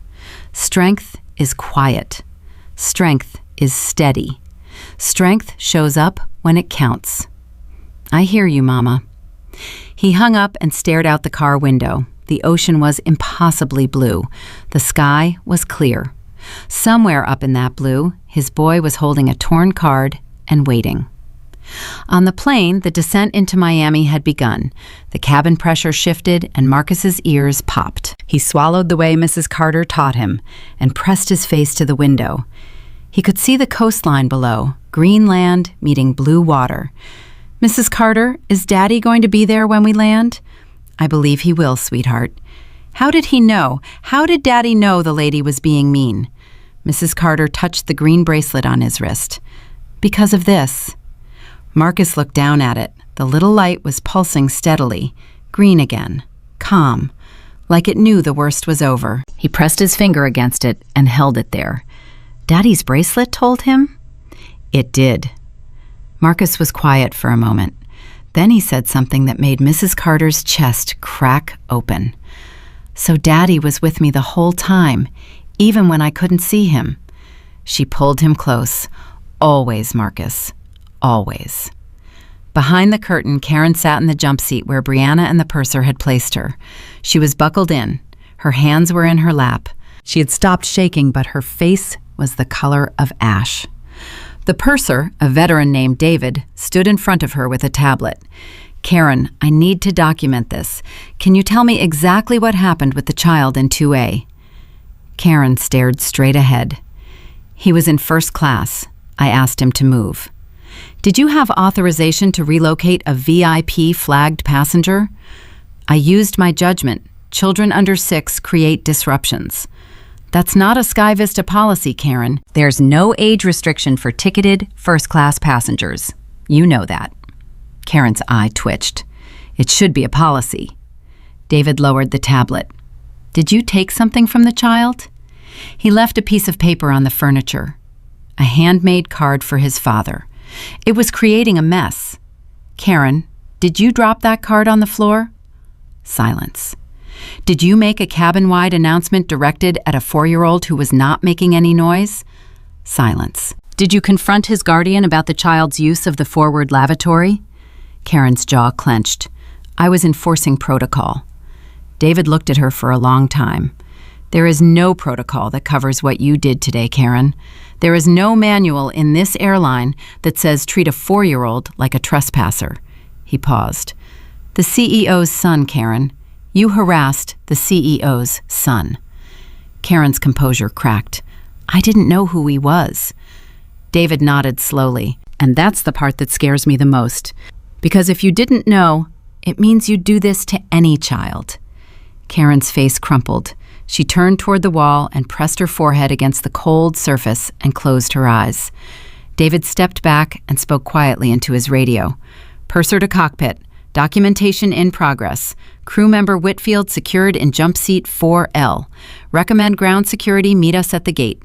Strength is quiet. Strength is steady. Strength shows up when it counts." "I hear you, Mama." He hung up and stared out the car window. The ocean was impossibly blue. The sky was clear. Somewhere up in that blue, his boy was holding a torn card and waiting. On the plane, the descent into Miami had begun. The cabin pressure shifted and Marcus's ears popped. He swallowed the way Mrs. Carter taught him and pressed his face to the window. He could see the coastline below, green land meeting blue water. "Mrs. Carter, is Daddy going to be there when we land?" "I believe he will, sweetheart." "How did he know? How did Daddy know the lady was being mean?" Mrs. Carter touched the green bracelet on his wrist. "Because of this." Marcus looked down at it. The little light was pulsing steadily, green again, calm, like it knew the worst was over. He pressed his finger against it and held it there. Daddy's bracelet told him? It did. Marcus was quiet for a moment. Then he said something that made Mrs. Carter's chest crack open. "So Daddy was with me the whole time, even when I couldn't see him." She pulled him close. "Always, Marcus. Always." Behind the curtain, Karen sat in the jump seat where Brianna and the purser had placed her. She was buckled in. Her hands were in her lap. She had stopped shaking, but her face was the color of ash. The purser, a veteran named David, stood in front of her with a tablet. "Karen, I need to document this. Can you tell me exactly what happened with the child in 2A? Karen stared straight ahead. "He was in first class. I asked him to move." "Did you have authorization to relocate a VIP flagged passenger?" "I used my judgment. Children under 6 create disruptions." "That's not a SkyVista policy, Karen. There's no age restriction for ticketed first-class passengers. You know that." Karen's eye twitched. "It should be a policy." David lowered the tablet. "Did you take something from the child?" He left a piece of paper on the furniture. A handmade card for his father. It was creating a mess. "Karen, did you drop that card on the floor?" Silence. "Did you make a cabin-wide announcement directed at a 4-year-old who was not making any noise?" Silence. "Did you confront his guardian about the child's use of the forward lavatory?" Karen's jaw clenched. "I was enforcing protocol." David looked at her for a long time. "There is no protocol that covers what you did today, Karen. There is no manual in this airline that says treat a 4-year-old like a trespasser." He paused. "The CEO's son, Karen. You harassed the CEO's son." Karen's composure cracked. "I didn't know who he was." David nodded slowly. "And that's the part that scares me the most. Because if you didn't know, it means you'd do this to any child." Karen's face crumpled. She turned toward the wall and pressed her forehead against the cold surface and closed her eyes. David stepped back and spoke quietly into his radio. "Purser to cockpit. Documentation in progress. Crew member Whitfield secured in jump seat 4L. Recommend ground security meet us at the gate."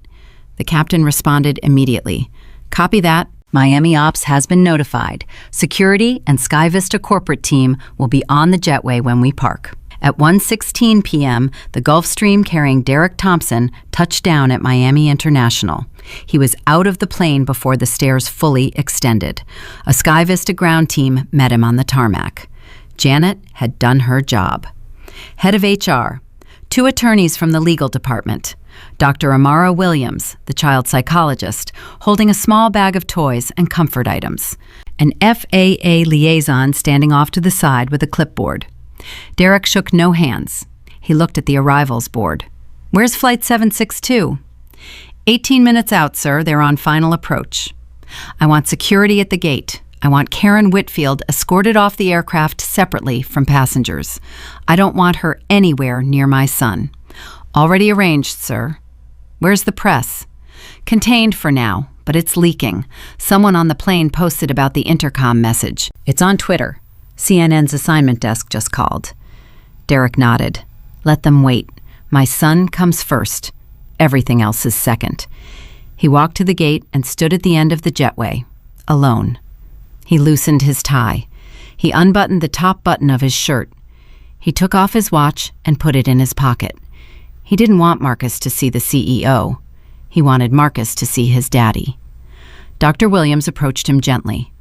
The captain responded immediately. "Copy that. Miami Ops has been notified. Security and SkyVista corporate team will be on the jetway when we park." At 1:16 p.m., the Gulfstream carrying Derek Thompson touched down at Miami International. He was out of the plane before the stairs fully extended. A SkyVista ground team met him on the tarmac. Janet had done her job. Head of HR, 2 attorneys from the legal department, Dr. Amara Williams, the child psychologist, holding a small bag of toys and comfort items, an FAA liaison standing off to the side with a clipboard. Derek shook no hands. He looked at the arrivals board. "Where's Flight 762? 18 minutes out, sir. They're on final approach. I want security at the gate. I want Karen Whitfield escorted off the aircraft separately from passengers. I don't want her anywhere near my son. Already arranged, sir. Where's the press? Contained for now, but it's leaking. Someone on the plane posted about the intercom message. It's on Twitter. CNN's assignment desk just called." Derek nodded. "Let them wait. My son comes first. Everything else is second." He walked to the gate and stood at the end of the jetway, alone. He loosened his tie. He unbuttoned the top button of his shirt. He took off his watch and put it in his pocket. He didn't want Marcus to see the CEO. He wanted Marcus to see his daddy. Dr. Williams approached him gently.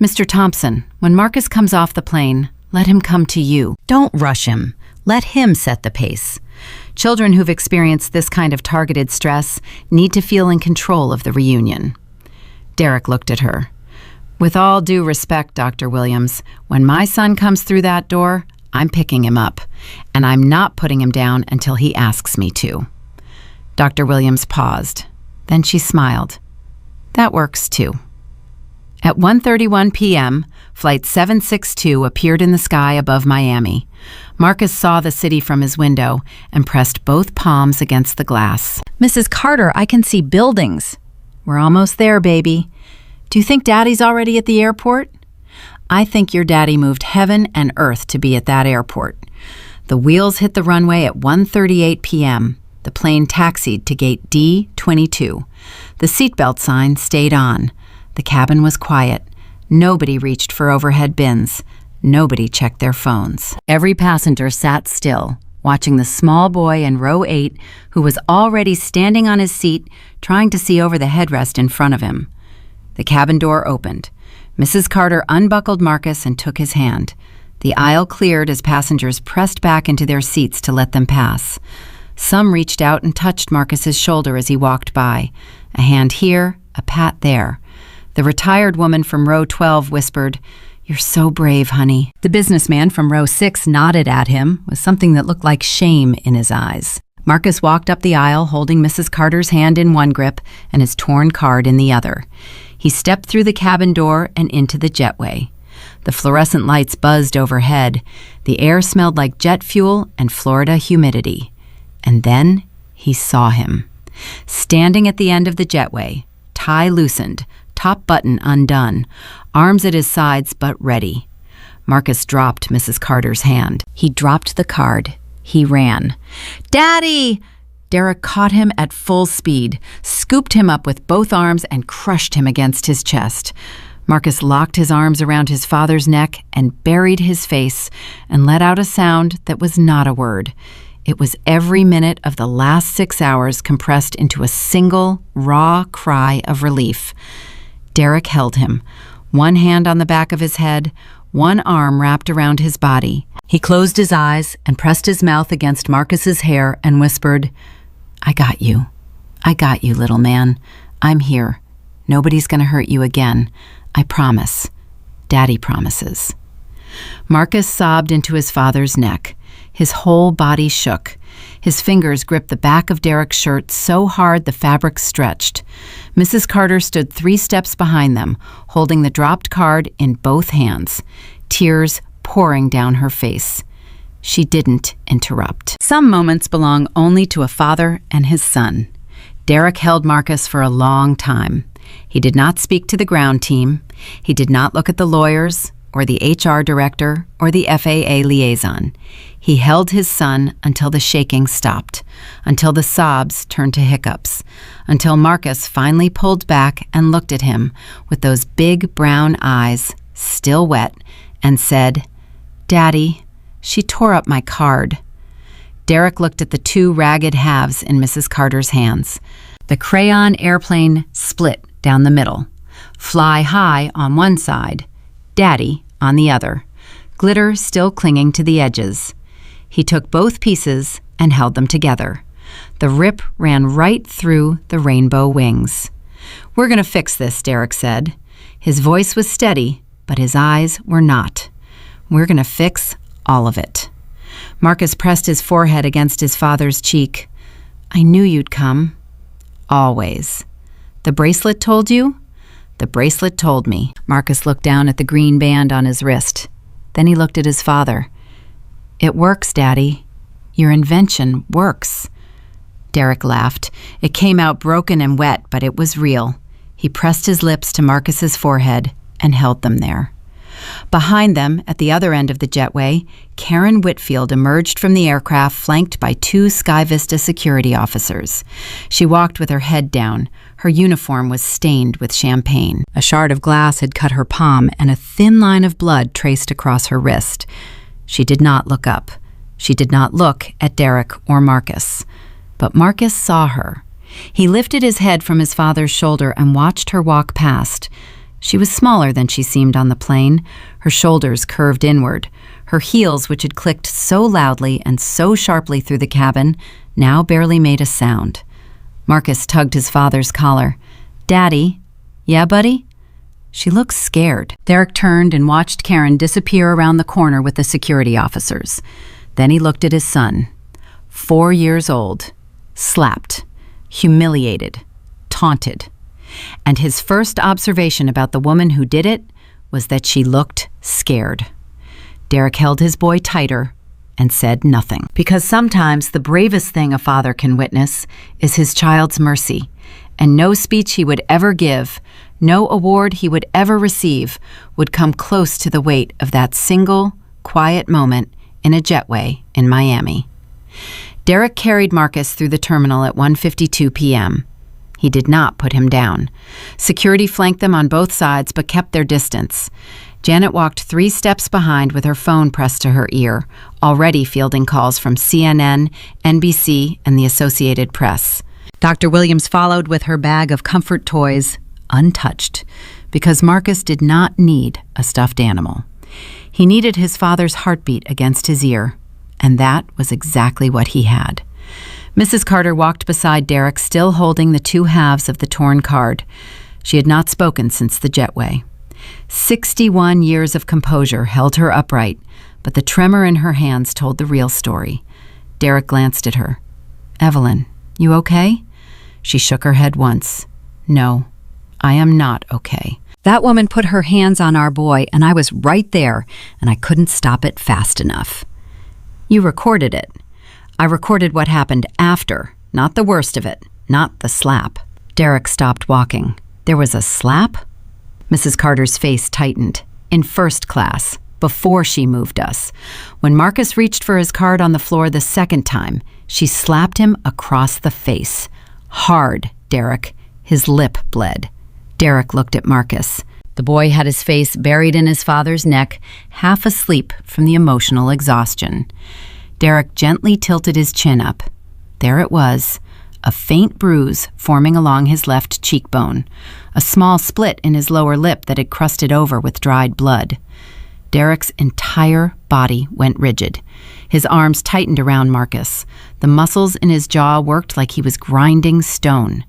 "Mr. Thompson, when Marcus comes off the plane, let him come to you. Don't rush him. Let him set the pace. Children who've experienced this kind of targeted stress need to feel in control of the reunion." Derek looked at her. "With all due respect, Dr. Williams, when my son comes through that door, I'm picking him up, and I'm not putting him down until he asks me to." Dr. Williams paused. Then she smiled. "That works too." At 1:31 p.m., Flight 762 appeared in the sky above Miami. Marcus saw the city from his window and pressed both palms against the glass. "Mrs. Carter, I can see buildings." "We're almost there, baby." "Do you think Daddy's already at the airport?" "I think your daddy moved heaven and earth to be at that airport." The wheels hit the runway at 1:38 p.m. The plane taxied to gate D-22. The seatbelt sign stayed on. The cabin was quiet. Nobody reached for overhead bins. Nobody checked their phones. Every passenger sat still, watching the small boy in row 8, who was already standing on his seat, trying to see over the headrest in front of him. The cabin door opened. Mrs. Carter unbuckled Marcus and took his hand. The aisle cleared as passengers pressed back into their seats to let them pass. Some reached out and touched Marcus's shoulder as he walked by. A hand here, a pat there. The retired woman from row 12 whispered, "You're so brave, honey." The businessman from row 6 nodded at him with something that looked like shame in his eyes. Marcus walked up the aisle holding Mrs. Carter's hand in one grip and his torn card in the other. He stepped through the cabin door and into the jetway. The fluorescent lights buzzed overhead. The air smelled like jet fuel and Florida humidity. And then he saw him. Standing at the end of the jetway, tie loosened, top button undone, arms at his sides but ready. Marcus dropped Mrs. Carter's hand. He dropped the card. He ran. "Daddy!" Derek caught him at full speed, scooped him up with both arms and crushed him against his chest. Marcus locked his arms around his father's neck and buried his face and let out a sound that was not a word. It was every minute of the last 6 hours compressed into a single, raw cry of relief. Derek held him, one hand on the back of his head, one arm wrapped around his body. He closed his eyes and pressed his mouth against Marcus's hair and whispered, "I got you. I got you, little man. I'm here. Nobody's going to hurt you again. I promise. Daddy promises." Marcus sobbed into his father's neck. His whole body shook. His fingers gripped the back of Derek's shirt so hard the fabric stretched. Mrs. Carter stood 3 steps behind them, holding the dropped card in both hands, tears pouring down her face. She didn't interrupt. Some moments belong only to a father and his son. Derek held Marcus for a long time. He did not speak to the ground team. He did not look at the lawyers, or the HR director, or the FAA liaison. He held his son until the shaking stopped, until the sobs turned to hiccups, until Marcus finally pulled back and looked at him with those big brown eyes, still wet, and said, "Daddy, She tore up my card. Derek looked at the two ragged halves in Mrs. Carter's hands. The crayon airplane split down the middle. Fly high on one side, Daddy on the other, glitter still clinging to the edges. He took both pieces and held them together. The rip ran right through the rainbow wings. "We're going to fix this," Derek said. His voice was steady, but his eyes were not. "We're going to fix all of it." Marcus pressed his forehead against his father's cheek. "I knew you'd come." "Always." "The bracelet told you?" "The bracelet told me." Marcus looked down at the green band on his wrist. Then he looked at his father. "It works, Daddy. Your invention works." Derek laughed. It came out broken and wet, but it was real. He pressed his lips to Marcus's forehead and held them there. Behind them, at the other end of the jetway, Karen Whitfield emerged from the aircraft flanked by two SkyVista security officers. She walked with her head down. Her uniform was stained with champagne. A shard of glass had cut her palm, and a thin line of blood traced across her wrist. She did not look up. She did not look at Derek or Marcus. But Marcus saw her. He lifted his head from his father's shoulder and watched her walk past. She was smaller than she seemed on the plane. Her shoulders curved inward. Her heels, which had clicked so loudly and so sharply through the cabin, now barely made a sound. Marcus tugged his father's collar. "Daddy?" "Yeah, buddy?" She looked scared. Derek turned and watched Karen disappear around the corner with the security officers. Then he looked at his son. 4 years old. Slapped. Humiliated. Taunted. And his first observation about the woman who did it was that she looked scared. Derek held his boy tighter and said nothing. Because sometimes the bravest thing a father can witness is his child's mercy, and no speech he would ever give, no award he would ever receive, would come close to the weight of that single, quiet moment in a jetway in Miami. Derek carried Marcus through the terminal at 1:52 p.m. He did not put him down. Security flanked them on both sides but kept their distance. Janet walked 3 steps behind with her phone pressed to her ear, already fielding calls from CNN, NBC, and the Associated Press. Dr. Williams followed with her bag of comfort toys, untouched, because Marcus did not need a stuffed animal. He needed his father's heartbeat against his ear, and that was exactly what he had. Mrs. Carter walked beside Derek, still holding the 2 halves of the torn card. She had not spoken since the jetway. 61 years of composure held her upright, but the tremor in her hands told the real story. Derek glanced at her. "Evelyn, you okay?" She shook her head once. "No, I am not okay. That woman put her hands on our boy, and I was right there, and I couldn't stop it fast enough." "You recorded it." "I recorded what happened after, not the worst of it, not the slap." Derek stopped walking. "There was a slap?" Mrs. Carter's face tightened. "In first class, before she moved us. When Marcus reached for his card on the floor the second time, she slapped him across the face. Hard, Derek. His lip bled." Derek looked at Marcus. The boy had his face buried in his father's neck, half asleep from the emotional exhaustion. Derek gently tilted his chin up. There it was, a faint bruise forming along his left cheekbone, a small split in his lower lip that had crusted over with dried blood. Derek's entire body went rigid. His arms tightened around Marcus. The muscles in his jaw worked like he was grinding stone.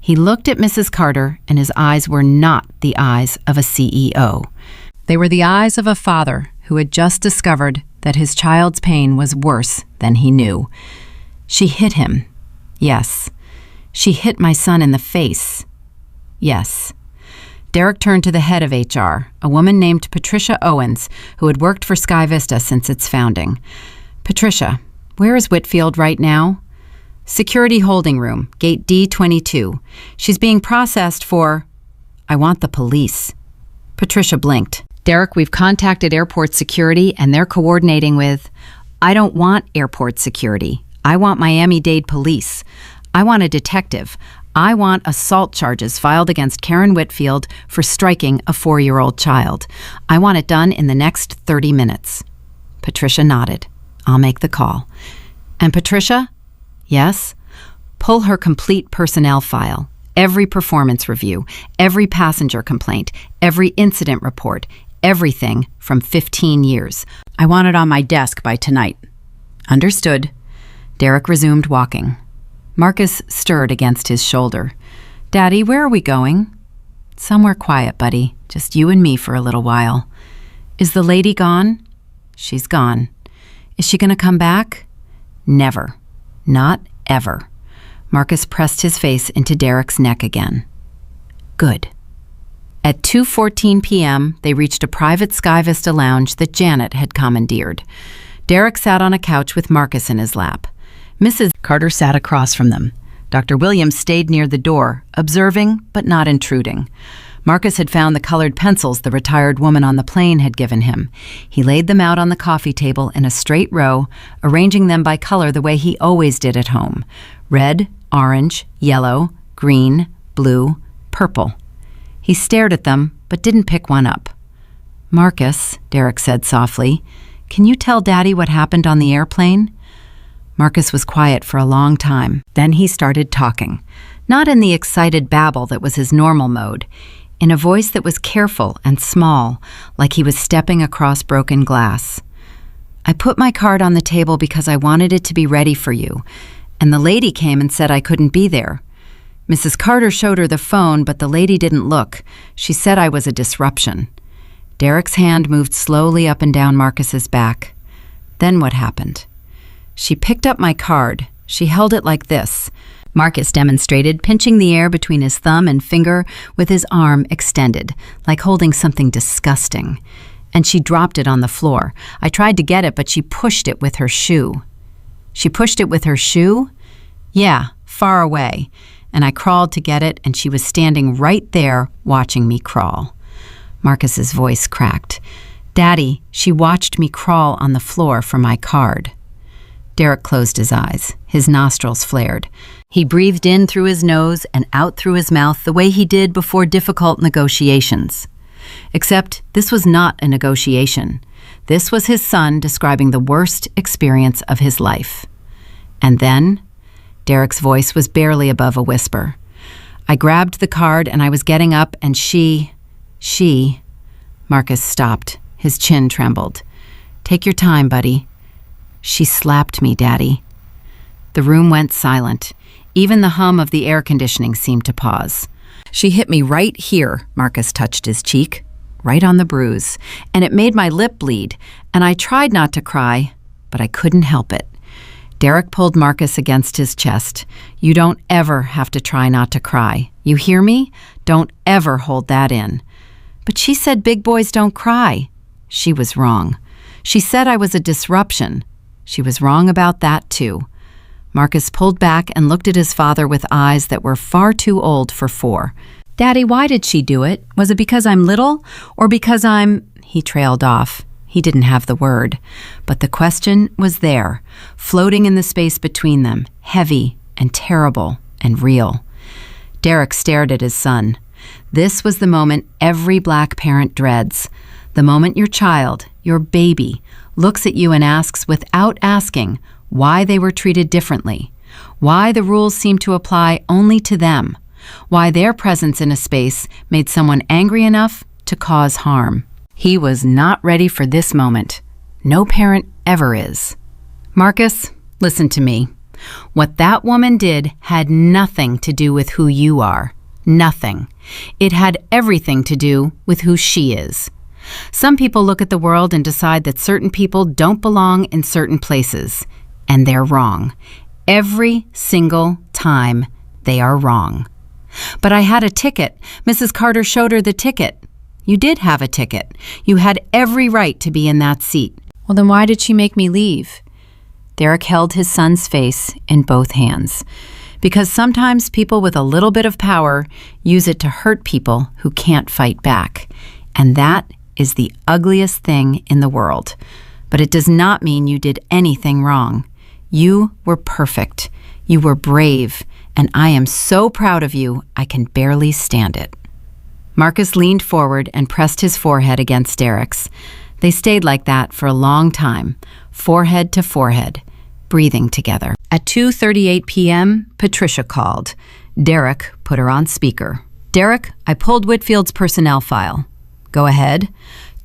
He looked at Mrs. Carter, and his eyes were not the eyes of a CEO. They were the eyes of a father who had just discovered that his child's pain was worse than he knew. "She hit him." "Yes." "She hit my son in the face." "Yes." Derek turned to the head of HR, a woman named Patricia Owens, who had worked for SkyVista since its founding. "Patricia, where is Whitfield right now?" "Security holding room, gate D22. She's being processed for—" "I want the police." Patricia blinked. "Derek, we've contacted airport security and they're coordinating with—" "I don't want airport security. I want Miami-Dade police. I want a detective. I want assault charges filed against Karen Whitfield for striking a 4-year-old child. I want it done in the next 30 minutes. Patricia nodded. I'll make the call. And Patricia? Yes? Pull her complete personnel file, every performance review, every passenger complaint, every incident report, everything from 15 years. I want it on my desk by tonight. Understood. Derek resumed walking. Marcus stirred against his shoulder. Daddy, where are we going? Somewhere quiet, buddy. Just you and me for a little while. Is the lady gone? She's gone. Is she going to come back? Never. Not ever. Marcus pressed his face into Derek's neck again. Good. At 2:14 p.m., they reached a private SkyVista lounge that Janet had commandeered. Derek sat on a couch with Marcus in his lap. Mrs. Carter sat across from them. Dr. Williams stayed near the door, observing but not intruding. Marcus had found the colored pencils the retired woman on the plane had given him. He laid them out on the coffee table in a straight row, arranging them by color the way he always did at home: red, orange, yellow, green, blue, purple. He stared at them, but didn't pick one up. Marcus, Derek said softly, can you tell Daddy what happened on the airplane? Marcus was quiet for a long time. Then he started talking, not in the excited babble that was his normal mode, in a voice that was careful and small, like he was stepping across broken glass. I put my card on the table because I wanted it to be ready for you, and the lady came and said I couldn't be there. Mrs. Carter showed her the phone, but the lady didn't look. She said I was a disruption. Derek's hand moved slowly up and down Marcus's back. Then what happened? She picked up my card. She held it like this. Marcus demonstrated, pinching the air between his thumb and finger with his arm extended, like holding something disgusting. And she dropped it on the floor. I tried to get it, but she pushed it with her shoe. She pushed it with her shoe? Yeah, far away. And I crawled to get it, and she was standing right there watching me crawl. Marcus's voice cracked. Daddy, she watched me crawl on the floor for my card. Derek closed his eyes. His nostrils flared. He breathed in through his nose and out through his mouth the way he did before difficult negotiations. Except this was not a negotiation. This was his son describing the worst experience of his life. And then, Derek's voice was barely above a whisper. I grabbed the card and I was getting up and she... Marcus stopped. His chin trembled. Take your time, buddy. She slapped me, Daddy. The room went silent. Even the hum of the air conditioning seemed to pause. She hit me right here, Marcus touched his cheek, right on the bruise, and it made my lip bleed, and I tried not to cry, but I couldn't help it. Derek pulled Marcus against his chest. You don't ever have to try not to cry. You hear me? Don't ever hold that in. But she said big boys don't cry. She was wrong. She said I was a disruption. She was wrong about that, too. Marcus pulled back and looked at his father with eyes that were far too old for 4. Daddy, why did she do it? Was it because I'm little? Or because I'm... He trailed off. He didn't have the word. But the question was there, floating in the space between them, heavy and terrible and real. Derek stared at his son. This was the moment every black parent dreads. The moment your child, your baby, looks at you and asks without asking why they were treated differently, why the rules seemed to apply only to them, why their presence in a space made someone angry enough to cause harm. He was not ready for this moment. No parent ever is. Marcus, listen to me. What that woman did had nothing to do with who you are. Nothing. It had everything to do with who she is. Some people look at the world and decide that certain people don't belong in certain places, and they're wrong. Every single time, they are wrong. But I had a ticket. Mrs. Carter showed her the ticket. You did have a ticket. You had every right to be in that seat. Well, then why did she make me leave? Derek held his son's face in both hands. Because sometimes people with a little bit of power use it to hurt people who can't fight back. And that is the ugliest thing in the world. But it does not mean you did anything wrong. You were perfect. You were brave. And I am so proud of you, I can barely stand it. Marcus leaned forward and pressed his forehead against Derek's. They stayed like that for a long time, forehead to forehead, breathing together. At 2:38 p.m., Patricia called. Derek put her on speaker. Derek, I pulled Whitfield's personnel file. Go ahead.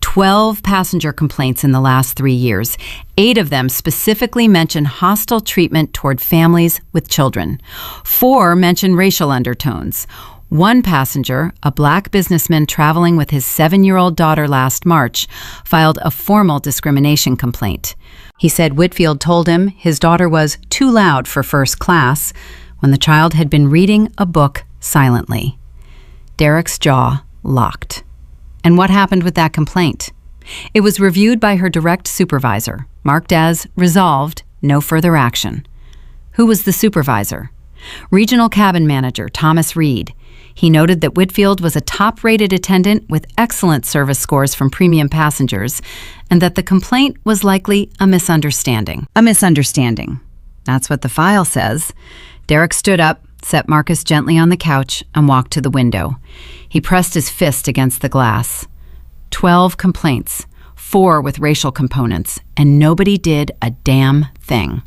12 passenger complaints in the last 3 years. 8 of them specifically mention hostile treatment toward families with children. 4 mention racial undertones. 1 passenger, a black businessman traveling with his 7-year-old daughter last March, filed a formal discrimination complaint. He said Whitfield told him his daughter was too loud for first class when the child had been reading a book silently. Derek's jaw locked. And what happened with that complaint? It was reviewed by her direct supervisor, marked as resolved, no further action. Who was the supervisor? Regional cabin manager Thomas Reed. He noted that Whitfield was a top-rated attendant with excellent service scores from premium passengers, and that the complaint was likely a misunderstanding. A misunderstanding. That's what the file says. Derek stood up, set Marcus gently on the couch, and walked to the window. He pressed his fist against the glass. 12 complaints, 4 with racial components, and nobody did a damn thing.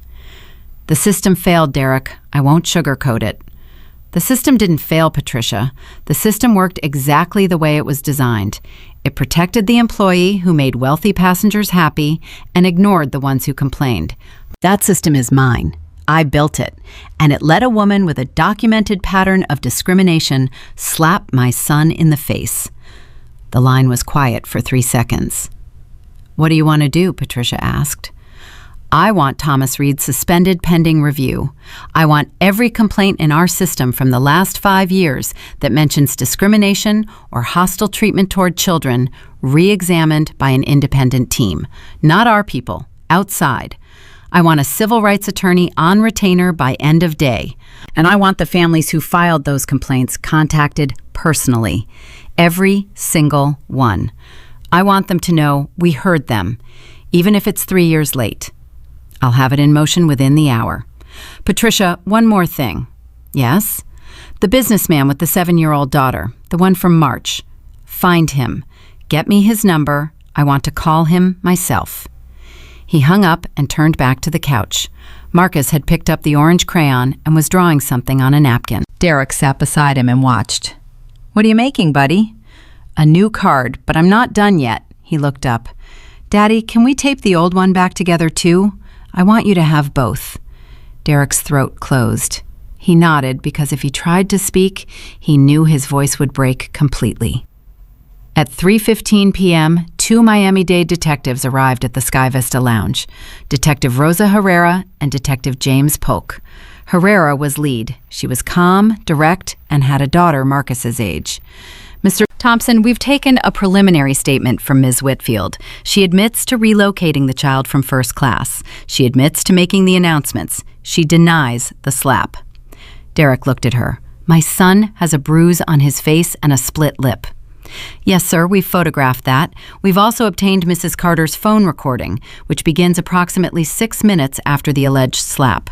The system failed, Derek. I won't sugarcoat it. The system didn't fail, Patricia. The system worked exactly the way it was designed. It protected the employee who made wealthy passengers happy and ignored the ones who complained. That system is mine. I built it, and it let a woman with a documented pattern of discrimination slap my son in the face. The line was quiet for 3 seconds. What do you want to do? Patricia asked. I want Thomas Reed suspended pending review. I want every complaint in our system from the last 5 years that mentions discrimination or hostile treatment toward children re-examined by an independent team. Not our people, outside. I want a civil rights attorney on retainer by end of day. And I want the families who filed those complaints contacted personally. Every single one. I want them to know we heard them, even if it's 3 years late. I'll have it in motion within the hour. Patricia, one more thing. Yes? The businessman with the 7-year-old daughter, the one from March. Find him. Get me his number. I want to call him myself. He hung up and turned back to the couch. Marcus had picked up the orange crayon and was drawing something on a napkin. Derek sat beside him and watched. What are you making, buddy? A new card, but I'm not done yet. He looked up. Daddy, can we tape the old one back together too? I want you to have both. Derek's throat closed. He nodded because if he tried to speak, he knew his voice would break completely. At 3:15 p.m., 2 Miami-Dade detectives arrived at the SkyVista lounge, Detective Rosa Herrera and Detective James Polk. Herrera was lead. She was calm, direct, and had a daughter Marcus's age. Mr. Thompson, we've taken a preliminary statement from Ms. Whitfield. She admits to relocating the child from first class. She admits to making the announcements. She denies the slap. Derek looked at her. My son has a bruise on his face and a split lip. Yes, sir, we've photographed that. We've also obtained Mrs. Carter's phone recording, which begins approximately 6 minutes after the alleged slap.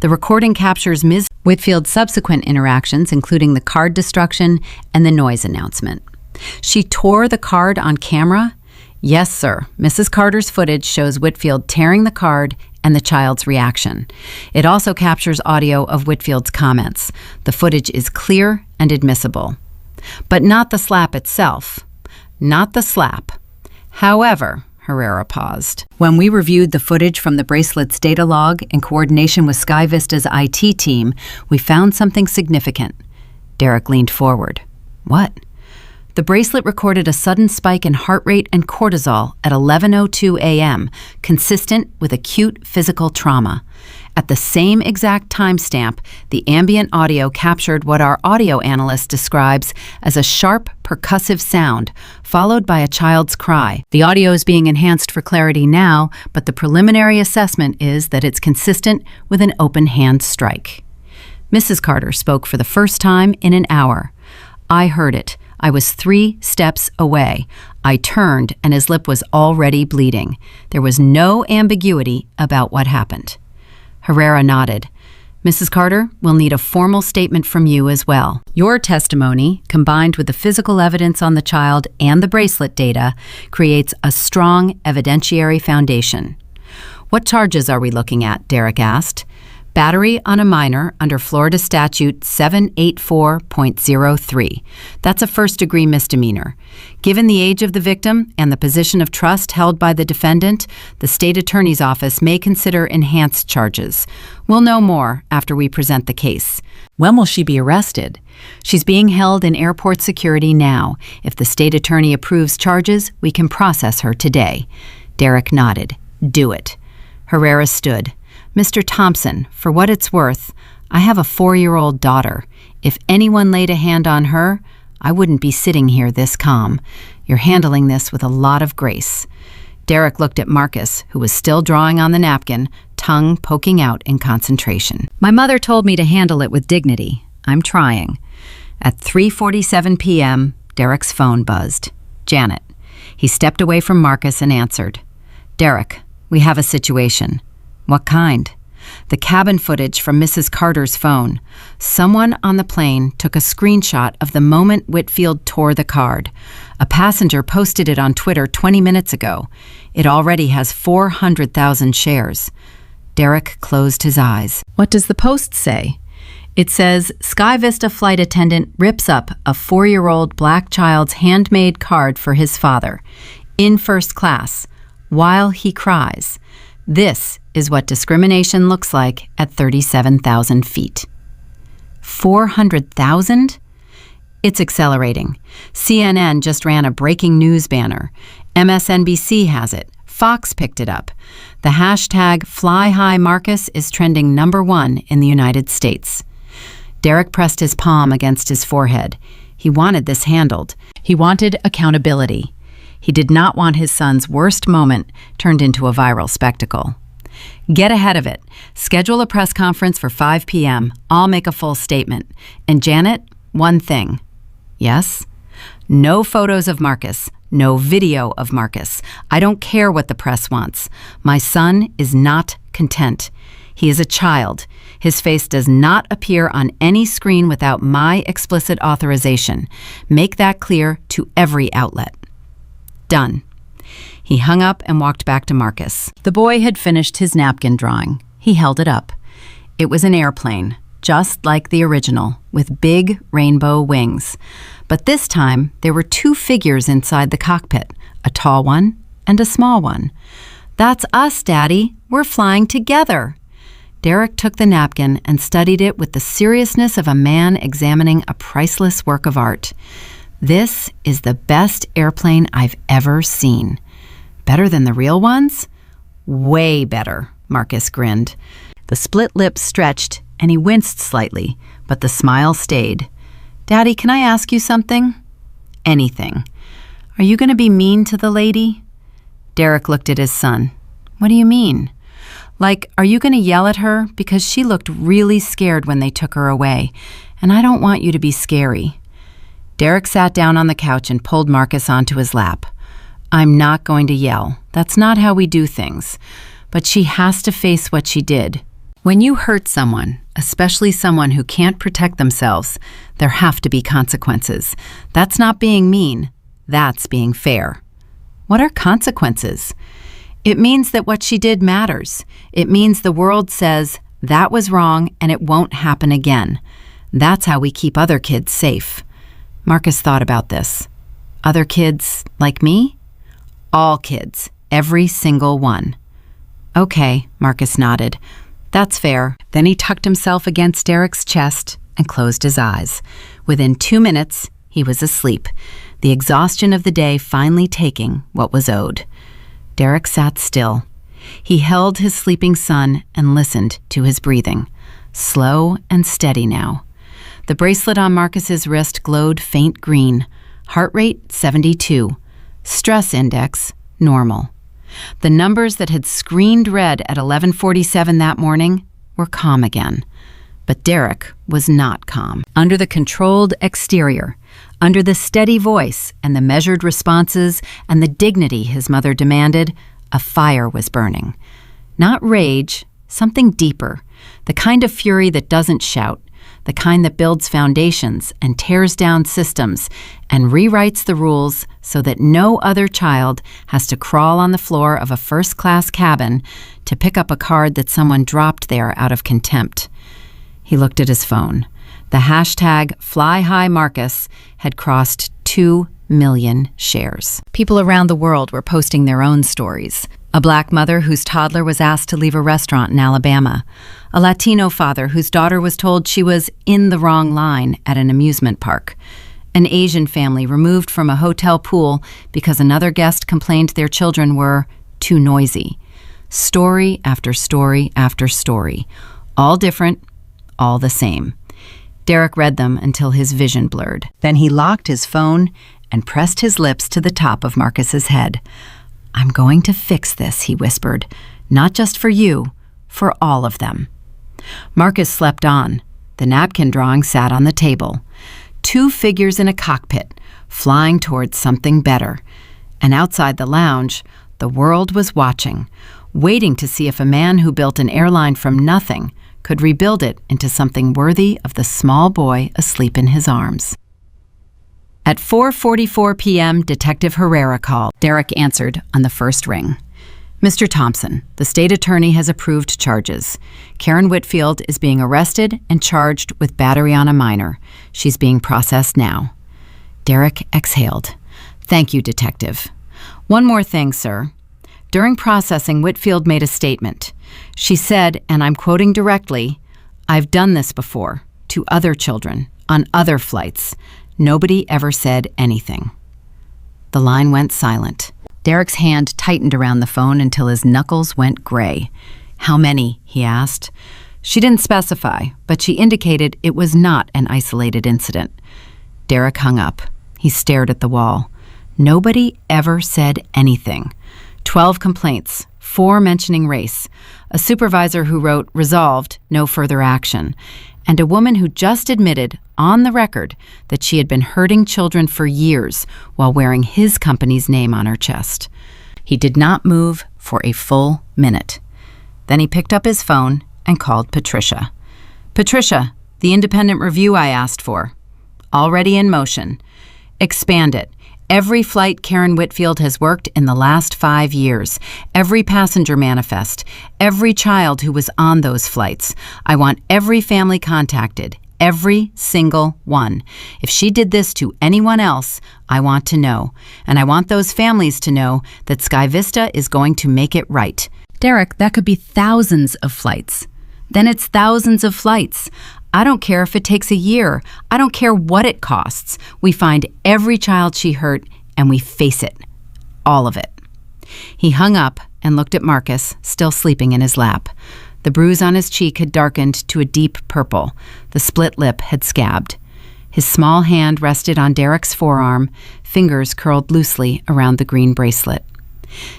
The recording captures Ms. Whitfield's subsequent interactions, including the card destruction and the noise announcement. She tore the card on camera? Yes, sir. Mrs. Carter's footage shows Whitfield tearing the card and the child's reaction. It also captures audio of Whitfield's comments. The footage is clear and admissible. But not the slap itself. Not the slap. However, Herrera paused. When we reviewed the footage from the bracelet's data log in coordination with SkyVista's IT team, we found something significant. Derek leaned forward. What? The bracelet recorded a sudden spike in heart rate and cortisol at 11:02 a.m., consistent with acute physical trauma. At the same exact timestamp, the ambient audio captured what our audio analyst describes as a sharp, percussive sound, followed by a child's cry. The audio is being enhanced for clarity now, but the preliminary assessment is that it's consistent with an open hand strike. Mrs. Carter spoke for the first time in an hour. I heard it. I was 3 steps away. I turned, and his lip was already bleeding. There was no ambiguity about what happened. Herrera nodded. Mrs. Carter, we'll need a formal statement from you as well. Your testimony, combined with the physical evidence on the child and the bracelet data, creates a strong evidentiary foundation. What charges are we looking at? Derek asked. Battery on a minor under Florida Statute 784.03. That's a first-degree misdemeanor. Given the age of the victim and the position of trust held by the defendant, the state attorney's office may consider enhanced charges. We'll know more after we present the case. When will she be arrested? She's being held in airport security now. If the state attorney approves charges, we can process her today. Derek nodded. Do it. Herrera stood. Mr. Thompson, for what it's worth, I have a 4-year-old daughter. If anyone laid a hand on her, I wouldn't be sitting here this calm. You're handling this with a lot of grace. Derek looked at Marcus, who was still drawing on the napkin, tongue poking out in concentration. My mother told me to handle it with dignity. I'm trying. At 3:47 p.m., Derek's phone buzzed. Janet. He stepped away from Marcus and answered. Derek, we have a situation. What kind? The cabin footage from Mrs. Carter's phone. Someone on the plane took a screenshot of the moment Whitfield tore the card. A passenger posted it on Twitter 20 minutes ago. It already has 400,000 shares. Derek closed his eyes. What does the post say? It says, SkyVista flight attendant rips up a 4-year-old black child's handmade card for his father, in first class, while he cries. This is what discrimination looks like at 37,000 feet. 400,000? It's accelerating. CNN just ran a breaking news banner. MSNBC has it. Fox picked it up. The hashtag #FlyHighMarcus is trending #1 in the United States. Derek pressed his palm against his forehead. He wanted this handled. He wanted accountability. He did not want his son's worst moment turned into a viral spectacle. Get ahead of it. Schedule a press conference for 5 p.m. I'll make a full statement. And Janet, one thing. Yes? No photos of Marcus. No video of Marcus. I don't care what the press wants. My son is not content. He is a child. His face does not appear on any screen without my explicit authorization. Make that clear to every outlet. Done. He hung up and walked back to Marcus. The boy had finished his napkin drawing. He held it up. It was an airplane, just like the original, with big rainbow wings. But this time, there were 2 figures inside the cockpit, a tall one and a small one. That's us, Daddy. We're flying together. Derek took the napkin and studied it with the seriousness of a man examining a priceless work of art. This is the best airplane I've ever seen. Better than the real ones? Way better, Marcus grinned. The split lips stretched, and he winced slightly, but the smile stayed. Daddy, can I ask you something? Anything. Are you going to be mean to the lady? Derek looked at his son. What do you mean? Like, are you going to yell at her? Because she looked really scared when they took her away, and I don't want you to be scary. Derek sat down on the couch and pulled Marcus onto his lap. I'm not going to yell. That's not how we do things. But she has to face what she did. When you hurt someone, especially someone who can't protect themselves, there have to be consequences. That's not being mean. That's being fair. What are consequences? It means that what she did matters. It means the world says, that was wrong and it won't happen again. That's how we keep other kids safe. Marcus thought about this. Other kids like me? All kids. Every single one. Okay, Marcus nodded. That's fair. Then he tucked himself against Derek's chest and closed his eyes. Within 2 minutes, he was asleep, the exhaustion of the day finally taking what was owed. Derek sat still. He held his sleeping son and listened to his breathing. Slow and steady now. The bracelet on Marcus's wrist glowed faint green. Heart rate 72. Stress index normal. The numbers that had screened red at 11:47 that morning were calm again. But Derek was not calm. Under the controlled exterior, under the steady voice and the measured responses and the dignity his mother demanded, a fire was burning. Not rage, something deeper. the kind of fury that doesn't shout, the kind that builds foundations and tears down systems and rewrites the rules so that no other child has to crawl on the floor of a first-class cabin to pick up a card that someone dropped there out of contempt. He looked at his phone. The hashtag #FlyHighMarcus had crossed 2 million shares. People around the world were posting their own stories. A black mother whose toddler was asked to leave a restaurant in Alabama. A Latino father whose daughter was told she was in the wrong line at an amusement park. An Asian family removed from a hotel pool because another guest complained their children were too noisy. Story after story after story. All different, all the same. Derek read them until his vision blurred. Then he locked his phone and pressed his lips to the top of Marcus's head. "I'm going to fix this," he whispered. "Not just for you, for all of them." Marcus slept on. The napkin drawing sat on the table. 2 figures in a cockpit, flying towards something better. And outside the lounge, the world was watching, waiting to see if a man who built an airline from nothing could rebuild it into something worthy of the small boy asleep in his arms. At 4:44 p.m., Detective Herrera called. Derek answered on the first ring. "Mr. Thompson, the state attorney has approved charges. Karen Whitfield is being arrested and charged with battery on a minor. She's being processed now." Derek exhaled. "Thank you, Detective. One more thing, sir. During processing, Whitfield made a statement. She said, and I'm quoting directly, 'I've done this before, to other children, on other flights. Nobody ever said anything.'" The line went silent. Derek's hand tightened around the phone until his knuckles went gray. "How many?" he asked. She didn't specify, but she indicated it was not an isolated incident. Derek hung up. He stared at the wall. Nobody ever said anything. 12 complaints, 4 mentioning race, a supervisor who wrote, "Resolved, no further action," and a woman who just admitted, on the record, that she had been hurting children for years while wearing his company's name on her chest. He did not move for a full minute. Then he picked up his phone and called Patricia. "Patricia, the independent review I asked for. Already in motion. Expand it. Every flight Karen Whitfield has worked in the last 5 years, every passenger manifest, every child who was on those flights. I want every family contacted, every single one. If she did this to anyone else, I want to know. And I want those families to know that SkyVista is going to make it right." Derek, that could be thousands of flights. Then it's thousands of flights. I don't care if it takes a year. I don't care what it costs. We find every child she hurt and we face it. All of it. He hung up and looked at Marcus, still sleeping in his lap. The bruise on his cheek had darkened to a deep purple. The split lip had scabbed. His small hand rested on Derek's forearm, fingers curled loosely around the green bracelet.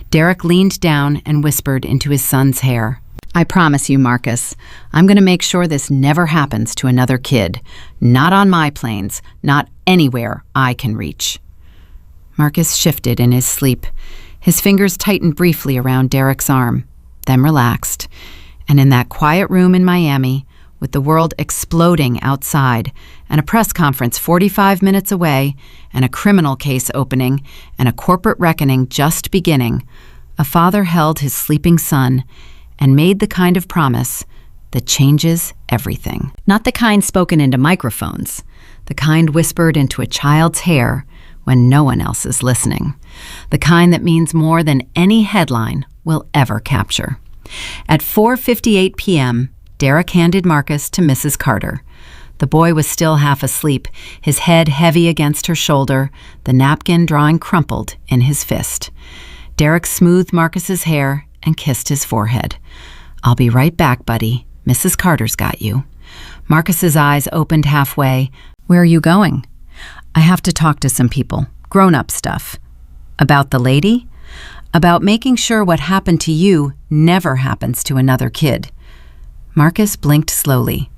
Derek leaned down and whispered into his son's hair. "I promise you, Marcus, I'm going to make sure this never happens to another kid. Not on my planes, not anywhere I can reach." Marcus shifted in his sleep. His fingers tightened briefly around Derek's arm, then relaxed. And in that quiet room in Miami, with the world exploding outside, and a press conference 45 minutes away, and a criminal case opening, and a corporate reckoning just beginning, a father held his sleeping son and made the kind of promise that changes everything. Not the kind spoken into microphones, the kind whispered into a child's hair when no one else is listening, the kind that means more than any headline will ever capture. At 4:58 p.m., Derek handed Marcus to Mrs. Carter. The boy was still half asleep, his head heavy against her shoulder, the napkin drawing crumpled in his fist. Derek smoothed Marcus's hair and kissed his forehead. "I'll be right back, buddy. Mrs. Carter's got you." Marcus's eyes opened halfway. "Where are you going?" "I have to talk to some people. Grown-up stuff." "About the lady?" "About making sure what happened to you never happens to another kid." Marcus blinked slowly.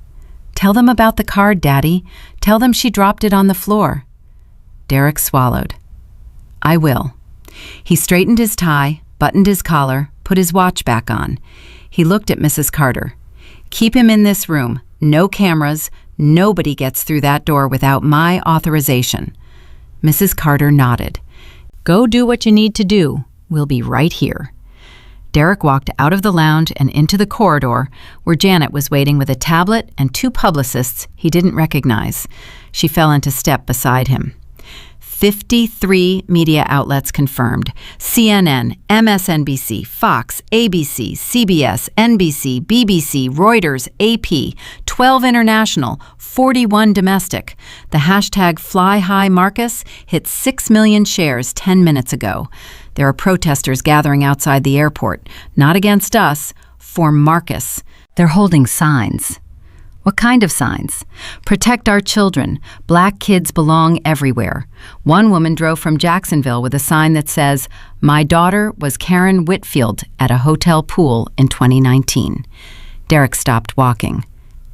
"Tell them about the card, Daddy. Tell them she dropped it on the floor." Derek swallowed. "I will." He straightened his tie, buttoned his collar, put his watch back on. He looked at Mrs. Carter. Keep him in this room. No cameras. Nobody gets through that door without my authorization." Mrs. Carter nodded. "Go do what you need to do. We'll be right here." Derek walked out of the lounge and into the corridor where Janet was waiting with a tablet and 2 publicists he didn't recognize. She fell into step beside him. 53 media outlets confirmed. CNN, MSNBC, Fox, ABC, CBS, NBC, BBC, Reuters, AP, 12 international, 41 domestic. The hashtag #FlyHighMarcus hit 6 million shares 10 minutes ago. There are protesters gathering outside the airport, not against us, for Marcus. They're holding signs. What kind of signs? "Protect our children. Black kids belong everywhere." One woman drove from Jacksonville with a sign that says, "My daughter was Karen Whitfield at a hotel pool in 2019. Derek stopped walking.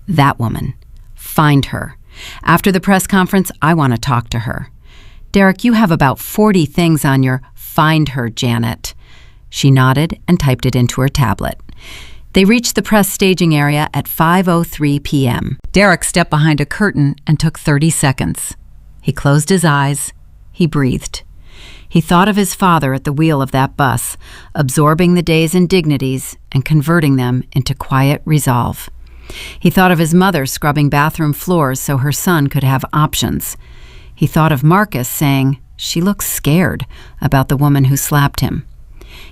That woman. Find her. After the press conference, I want to talk to her. Derek, you have about 40 things on your "Find her, Janet." She nodded and typed it into her tablet. They reached the press staging area at 5:03 p.m. Derek stepped behind a curtain and took 30 seconds. He closed his eyes. He breathed. He thought of his father at the wheel of that bus, absorbing the day's indignities and converting them into quiet resolve. He thought of his mother scrubbing bathroom floors so her son could have options. He thought of Marcus saying, "She looks scared," about the woman who slapped him.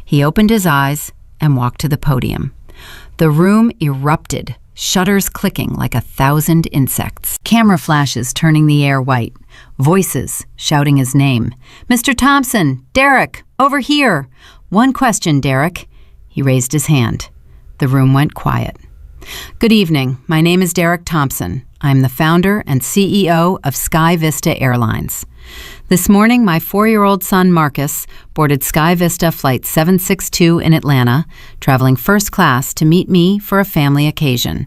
He opened his eyes and walked to the podium. The room erupted, shutters clicking like 1,000 insects. Camera flashes turning the air white. Voices shouting his name. "Mr. Thompson! Derek! Over here! One question, Derek." He raised his hand. The room went quiet. "Good evening. My name is Derek Thompson. I'm the founder and CEO of SkyVista Airlines. This morning, my 4-year-old son, Marcus, boarded SkyVista Flight 762 in Atlanta, traveling first class to meet me for a family occasion.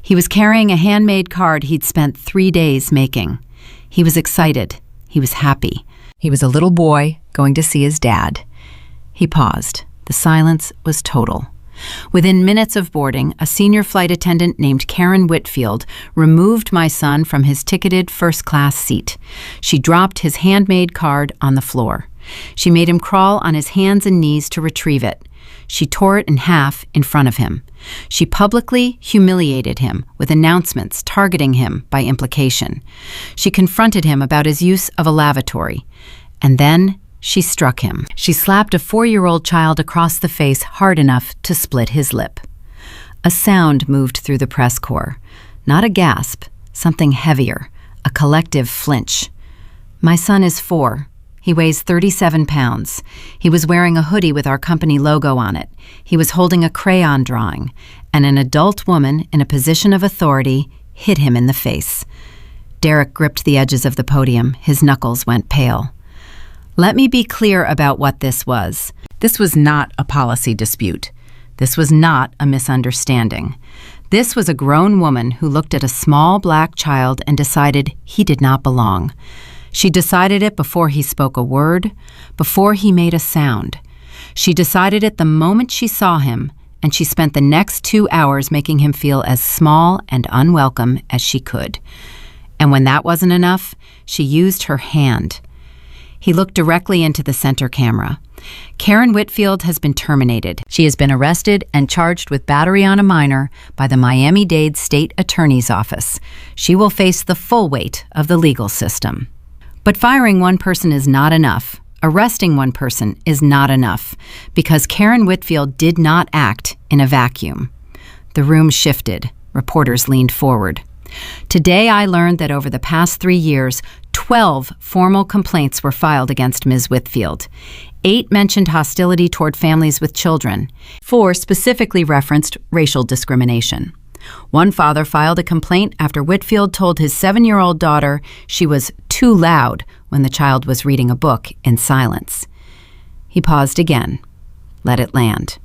He was carrying a handmade card he'd spent 3 days making. He was excited. He was happy. He was a little boy going to see his dad." He paused. The silence was total. Within minutes of boarding, a senior flight attendant named Karen Whitfield removed my son from his ticketed first-class seat. She dropped his handmade card on the floor. She made him crawl on his hands and knees to retrieve it. She tore it in half in front of him. She publicly humiliated him with announcements targeting him by implication. She confronted him about his use of a lavatory. And then she struck him. She slapped a 4-year-old child across the face hard enough to split his lip. A sound moved through the press corps. Not a gasp, something heavier, a collective flinch. My son is 4. He weighs 37 pounds. He was wearing a hoodie with our company logo on it. He was holding a crayon drawing, and an adult woman in a position of authority hit him in the face. Derek gripped the edges of the podium. His knuckles went pale. Let me be clear about what this was. This was not a policy dispute. This was not a misunderstanding. This was a grown woman who looked at a small black child and decided he did not belong. She decided it before he spoke a word, before he made a sound. She decided it the moment she saw him, and she spent the next 2 hours making him feel as small and unwelcome as she could. And when that wasn't enough, she used her hand. He looked directly into the center camera. Karen Whitfield has been terminated. She has been arrested and charged with battery on a minor by the Miami-Dade State Attorney's Office. She will face the full weight of the legal system. But firing one person is not enough. Arresting one person is not enough, because Karen Whitfield did not act in a vacuum. The room shifted. Reporters leaned forward. Today I learned that over the past 3 years, 12 formal complaints were filed against Ms. Whitfield. 8 mentioned hostility toward families with children. 4 specifically referenced racial discrimination. One father filed a complaint after Whitfield told his 7-year-old daughter she was too loud when the child was reading a book in silence. He paused again. Let it land.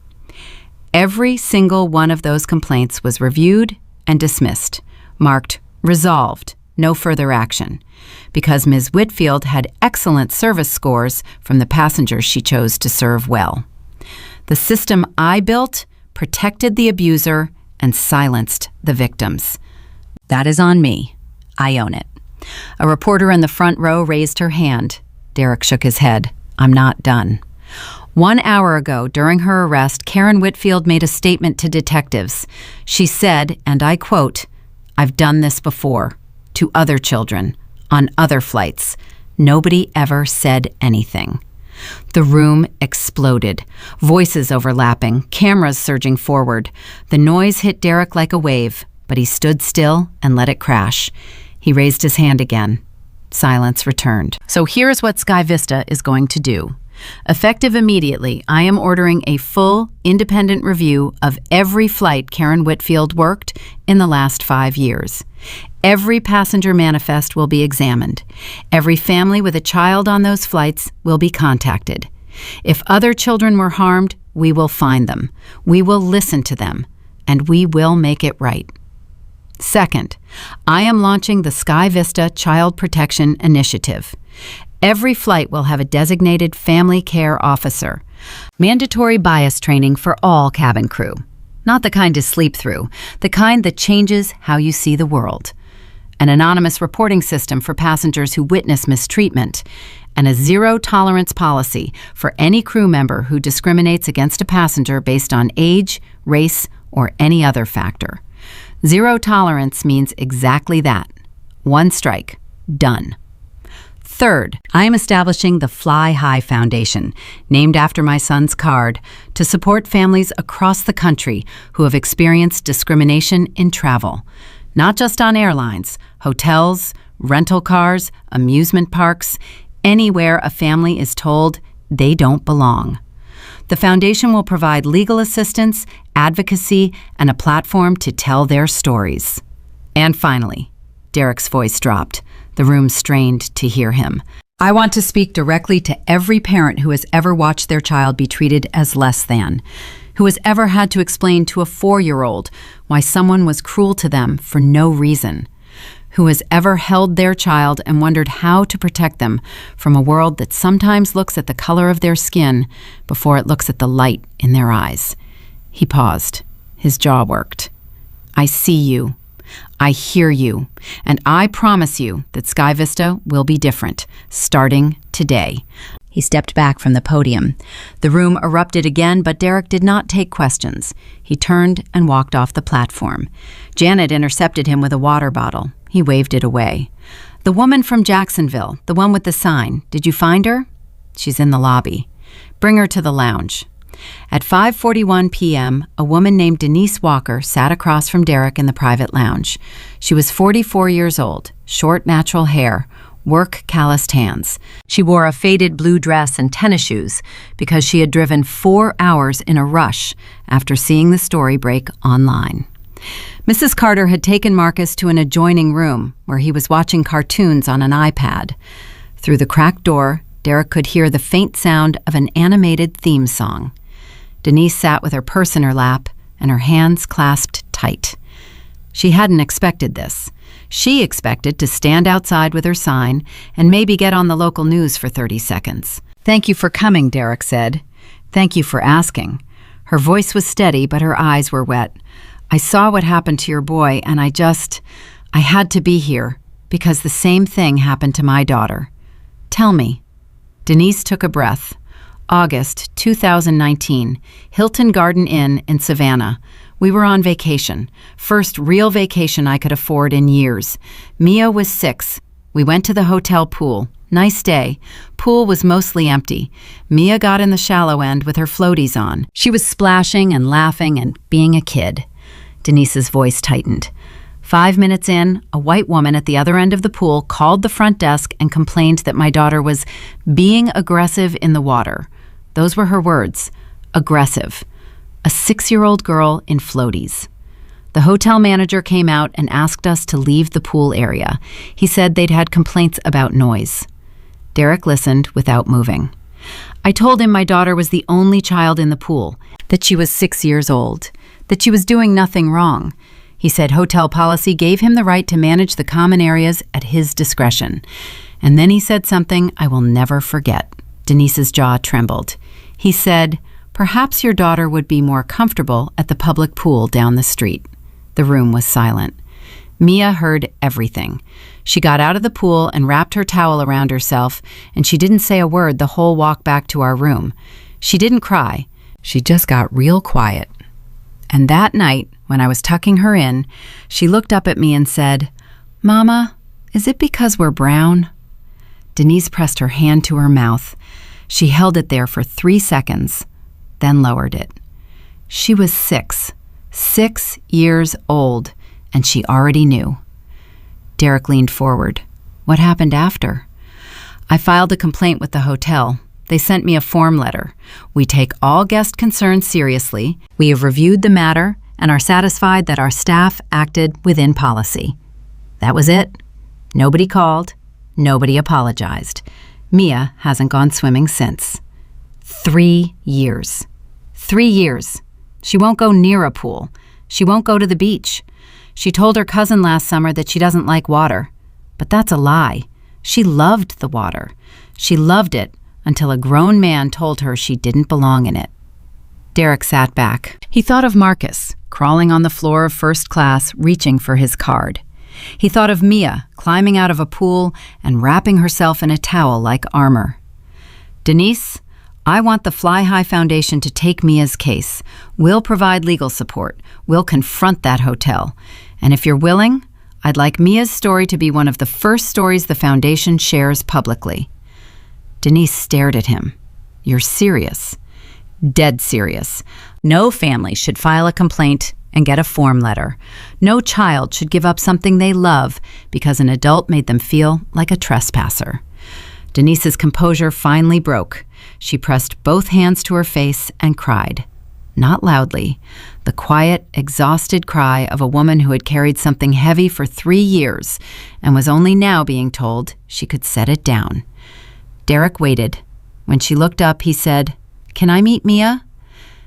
Every single one of those complaints was reviewed and dismissed, marked resolved, no further action, because Ms. Whitfield had excellent service scores from the passengers she chose to serve well. The system I built protected the abuser and silenced the victims. That is on me. I own it. A reporter in the front row raised her hand. Derek shook his head. I'm not done. 1 hour ago, during her arrest, Karen Whitfield made a statement to detectives. She said, and I quote, "I've done this before, to other children, on other flights. Nobody ever said anything." The room exploded, voices overlapping, cameras surging forward. The noise hit Derek like a wave, but he stood still and let it crash. He raised his hand again. Silence returned. So here's what SkyVista is going to do. Effective immediately, I am ordering a full, independent review of every flight Karen Whitfield worked in the last 5 years. Every passenger manifest will be examined. Every family with a child on those flights will be contacted. If other children were harmed, we will find them. We will listen to them, and we will make it right. Second, I am launching the SkyVista Child Protection Initiative. Every flight will have a designated family care officer. Mandatory bias training for all cabin crew. Not the kind to sleep through, the kind that changes how you see the world. An anonymous reporting system for passengers who witness mistreatment, and a zero-tolerance policy for any crew member who discriminates against a passenger based on age, race, or any other factor. Zero tolerance means exactly that. One strike. Done. Third, I am establishing the Fly High Foundation, named after my son's card, to support families across the country who have experienced discrimination in travel. Not just on airlines, hotels, rental cars, amusement parks, anywhere a family is told they don't belong. The foundation will provide legal assistance, advocacy, and a platform to tell their stories. And finally, Derek's voice dropped. The room strained to hear him. I want to speak directly to every parent who has ever watched their child be treated as less than, who has ever had to explain to a 4-year-old why someone was cruel to them for no reason, who has ever held their child and wondered how to protect them from a world that sometimes looks at the color of their skin before it looks at the light in their eyes. He paused. His jaw worked. I see you. I hear you, and I promise you that SkyVista will be different, starting today. He stepped back from the podium. The room erupted again, but Derek did not take questions. He turned and walked off the platform. Janet intercepted him with a water bottle. He waved it away. The woman from Jacksonville, the one with the sign, did you find her? She's in the lobby. Bring her to the lounge. At 5:41 p.m., a woman named Denise Walker sat across from Derek in the private lounge. She was 44 years old, short natural hair, work-calloused hands. She wore a faded blue dress and tennis shoes because she had driven 4 hours in a rush after seeing the story break online. Mrs. Carter had taken Marcus to an adjoining room where he was watching cartoons on an iPad. Through the cracked door, Derek could hear the faint sound of an animated theme song. Denise sat with her purse in her lap and her hands clasped tight. She hadn't expected this. She expected to stand outside with her sign and maybe get on the local news for 30 seconds. Thank you for coming, Derek said. Thank you for asking. Her voice was steady, but her eyes were wet. I saw what happened to your boy, and I had to be here because the same thing happened to my daughter. Tell me. Denise took a breath. August 2019, Hilton Garden Inn in Savannah. We were on vacation. First real vacation I could afford in years. Mia was 6. We went to the hotel pool. Nice day. Pool was mostly empty. Mia got in the shallow end with her floaties on. She was splashing and laughing and being a kid. Denise's voice tightened. 5 minutes in, a white woman at the other end of the pool called the front desk and complained that my daughter was being aggressive in the water. Those were her words. Aggressive. A 6-year-old girl in floaties. The hotel manager came out and asked us to leave the pool area. He said they'd had complaints about noise. Derek listened without moving. I told him my daughter was the only child in the pool, that she was 6 years old, that she was doing nothing wrong. He said hotel policy gave him the right to manage the common areas at his discretion. And then he said something I will never forget. Denise's jaw trembled. He said, Perhaps your daughter would be more comfortable at the public pool down the street." The room was silent. Mia heard everything. She got out of the pool and wrapped her towel around herself, and she didn't say a word the whole walk back to our room. She didn't cry. She just got real quiet. And that night, when I was tucking her in, she looked up at me and said, "Mama, is it because we're brown?" Denise pressed her hand to her mouth. She held it there for 3 seconds, then lowered it. She was 6 years old, and she already knew. Derek leaned forward. "What happened after?" "I filed a complaint with the hotel. They sent me a form letter. We take all guest concerns seriously. We have reviewed the matter and are satisfied that our staff acted within policy." That was it. Nobody called. Nobody apologized. Mia hasn't gone swimming since. 3 years. 3 years. She won't go near a pool. She won't go to the beach. She told her cousin last summer that she doesn't like water. But that's a lie. She loved the water. She loved it until a grown man told her she didn't belong in it. Derek sat back. He thought of Marcus, crawling on the floor of first class, reaching for his card. He thought of Mia, climbing out of a pool and wrapping herself in a towel like armor. "Denise, I want the Fly High Foundation to take Mia's case. We'll provide legal support. We'll confront that hotel. And if you're willing, I'd like Mia's story to be one of the first stories the foundation shares publicly." Denise stared at him. "You're serious?" "Dead serious. No family should file a complaint and get a form letter. No child should give up something they love because an adult made them feel like a trespasser." Denise's composure finally broke. She pressed both hands to her face and cried. Not loudly, the quiet, exhausted cry of a woman who had carried something heavy for 3 years and was only now being told she could set it down. Derek waited. When she looked up, he said, "Can I meet Mia?"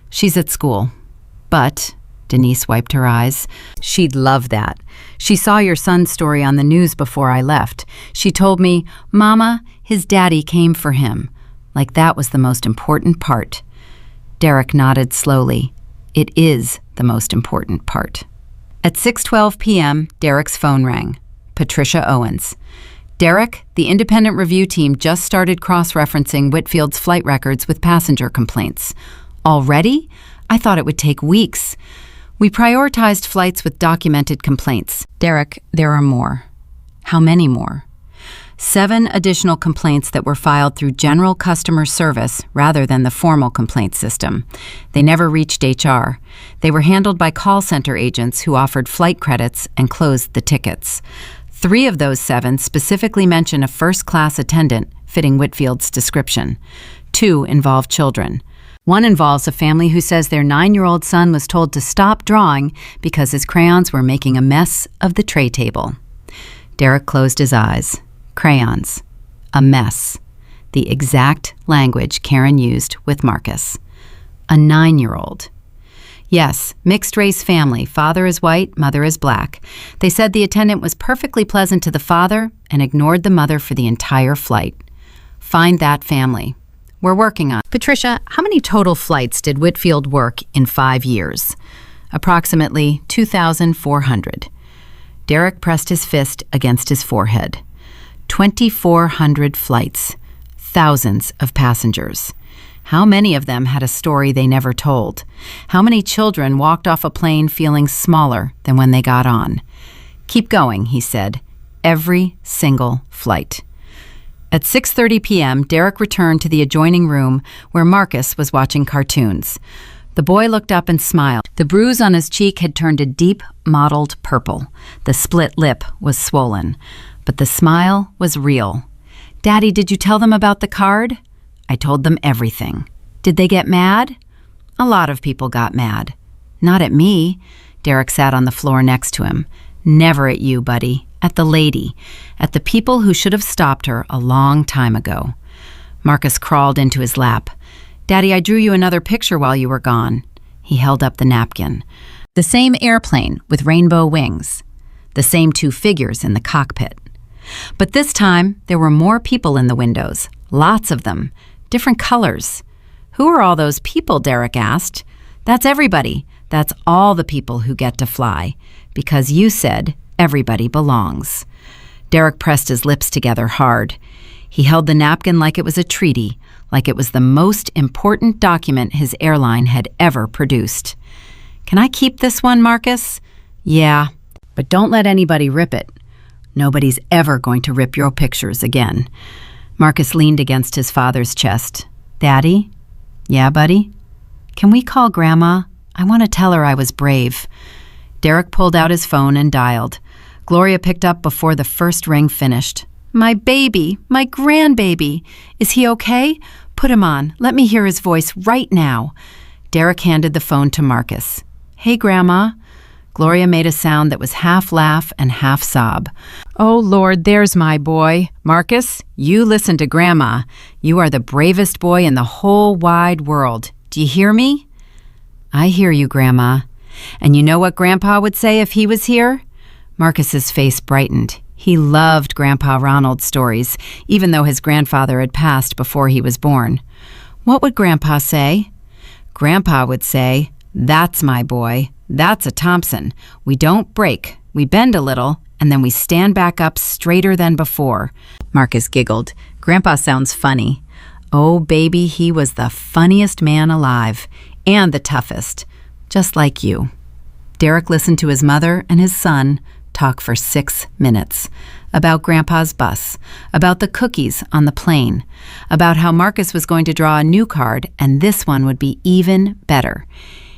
"She's at school." "But," Denise wiped her eyes, "she'd love that. She saw your son's story on the news before I left. She told me, 'Mama, his daddy came for him.' Like that was the most important part." Derek nodded slowly. "It is the most important part." At 6:12 p.m., Derek's phone rang. Patricia Owens. "Derek, the independent review team just started cross-referencing Whitfield's flight records with passenger complaints." "Already? I thought it would take weeks." "We prioritized flights with documented complaints." "Derek, there are more." "How many more?" 7 additional complaints that were filed through general customer service rather than the formal complaint system. They never reached HR. They were handled by call center agents who offered flight credits and closed the tickets. 3 of those 7 specifically mention a first-class attendant fitting Whitfield's description. 2 involve children. One involves a family who says their 9-year-old son was told to stop drawing because his crayons were making a mess of the tray table. Derek closed his eyes. Crayons. A mess. The exact language Karen used with Marcus. A 9-year-old. Yes, mixed-race family. Father is white, mother is black. They said the attendant was perfectly pleasant to the father and ignored the mother for the entire flight. Find that family. We're working on it. Patricia, how many total flights did Whitfield work in 5 years? Approximately 2,400. Derek pressed his fist against his forehead. 2,400 flights. Thousands of passengers. How many of them had a story they never told? How many children walked off a plane feeling smaller than when they got on? "Keep going," he said. "Every single flight." At 6:30 p.m., Derek returned to the adjoining room where Marcus was watching cartoons. The boy looked up and smiled. The bruise on his cheek had turned a deep, mottled purple. The split lip was swollen. But the smile was real. "Daddy, did you tell them about the card?" "I told them everything." "Did they get mad?" "A lot of people got mad." "Not at me." Derek sat on the floor next to him. "Never at you, buddy. At the lady. At the people who should have stopped her a long time ago." Marcus crawled into his lap. "Daddy, I drew you another picture while you were gone." He held up the napkin. The same airplane with rainbow wings. The same 2 figures in the cockpit. But this time, there were more people in the windows. Lots of them. Different colors. Who are all those people? Derek asked. That's everybody. That's all the people who get to fly. Because you said everybody belongs. Derek pressed his lips together hard. He held the napkin like it was a treaty, like it was the most important document his airline had ever produced. Can I keep this one, Marcus? Yeah, but don't let anybody rip it. Nobody's ever going to rip your pictures again. Marcus leaned against his father's chest. Daddy? Yeah, buddy? Can we call Grandma? I want to tell her I was brave. Derek pulled out his phone and dialed. Gloria picked up before the first ring finished. My baby, my grandbaby. Is he okay? Put him on. Let me hear his voice right now. Derek handed the phone to Marcus. Hey, Grandma. Gloria made a sound that was half laugh and half sob. Oh, Lord, there's my boy. Marcus, you listen to Grandma. You are the bravest boy in the whole wide world. Do you hear me? I hear you, Grandma. And you know what Grandpa would say if he was here? Marcus's face brightened. He loved Grandpa Ronald's stories, even though his grandfather had passed before he was born. What would Grandpa say? Grandpa would say, That's my boy. That's a Thompson. We don't break. We bend a little, and then we stand back up straighter than before. Marcus giggled. Grandpa sounds funny. Oh, baby, he was the funniest man alive, and the toughest, just like you. Derek listened to his mother and his son talk for 6 minutes about Grandpa's bus, about the cookies on the plane, about how Marcus was going to draw a new card and this one would be even better.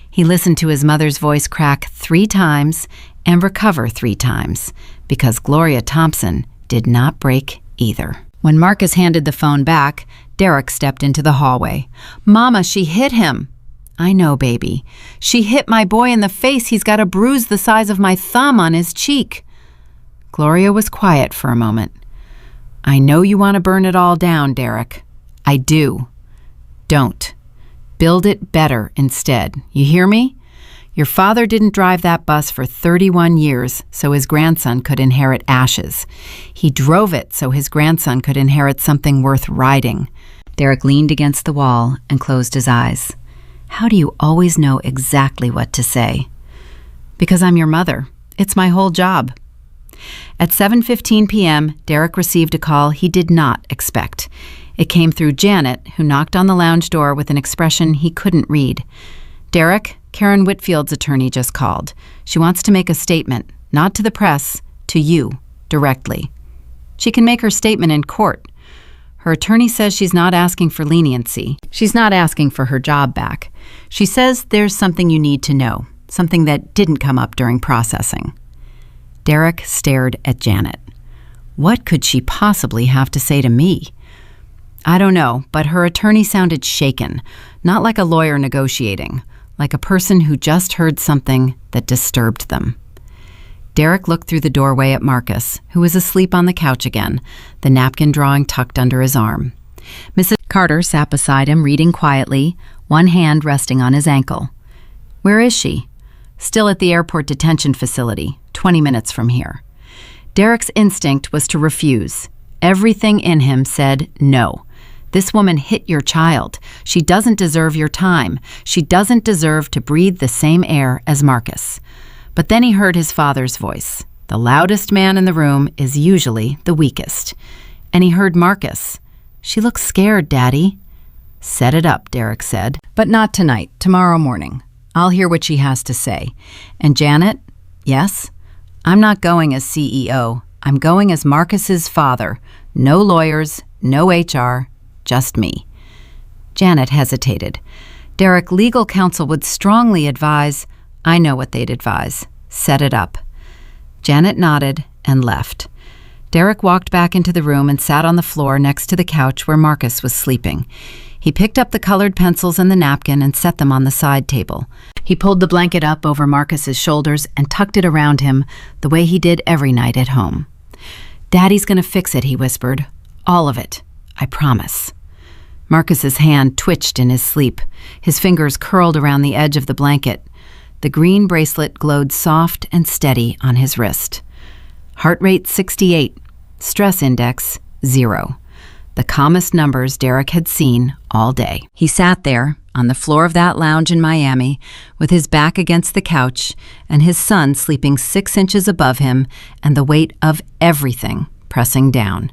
He listened to his mother's voice crack 3 times and recover 3 times because Gloria Thompson did not break either. When Marcus handed the phone back, Derek stepped into the hallway. Mama, she hit him. I know, baby. She hit my boy in the face. He's got a bruise the size of my thumb on his cheek. Gloria was quiet for a moment. I know you want to burn it all down, Derek. I do. Don't. Build it better instead. You hear me? Your father didn't drive that bus for 31 years so his grandson could inherit ashes. He drove it so his grandson could inherit something worth riding. Derek leaned against the wall and closed his eyes. How do you always know exactly what to say? Because I'm your mother. It's my whole job. At 7:15 p.m., Derek received a call he did not expect. It came through Janet, who knocked on the lounge door with an expression he couldn't read. Derek, Karen Whitfield's attorney just called. She wants to make a statement, not to the press, to you, directly. She can make her statement in court. Her attorney says she's not asking for leniency. She's not asking for her job back. She says there's something you need to know, something that didn't come up during processing. Derek stared at Janet. What could she possibly have to say to me? I don't know, but her attorney sounded shaken, not like a lawyer negotiating, like a person who just heard something that disturbed them. Derek looked through the doorway at Marcus, who was asleep on the couch again, the napkin drawing tucked under his arm. Mrs. Carter sat beside him, reading quietly, one hand resting on his ankle. Where is she? Still at the airport detention facility, 20 minutes from here. Derek's instinct was to refuse. Everything in him said no. This woman hit your child. She doesn't deserve your time. She doesn't deserve to breathe the same air as Marcus. But then he heard his father's voice. The loudest man in the room is usually the weakest. And he heard Marcus. She looks scared, Daddy. Set it up, Derek said. But not tonight, tomorrow morning. I'll hear what she has to say. And Janet, yes? I'm not going as CEO. I'm going as Marcus's father. No lawyers, no HR, just me. Janet hesitated. Derek, legal counsel would strongly advise. I know what they'd advise. Set it up. Janet nodded and left. Derek walked back into the room and sat on the floor next to the couch where Marcus was sleeping. He picked up the colored pencils and the napkin and set them on the side table. He pulled the blanket up over Marcus's shoulders and tucked it around him the way he did every night at home. Daddy's gonna fix it, he whispered. All of it. I promise. Marcus's hand twitched in his sleep. His fingers curled around the edge of the blanket. The green bracelet glowed soft and steady on his wrist. Heart rate 68. Stress index 0. the calmest numbers Derek had seen all day. He sat there on the floor of that lounge in Miami with his back against the couch and his son sleeping 6 inches above him and the weight of everything pressing down.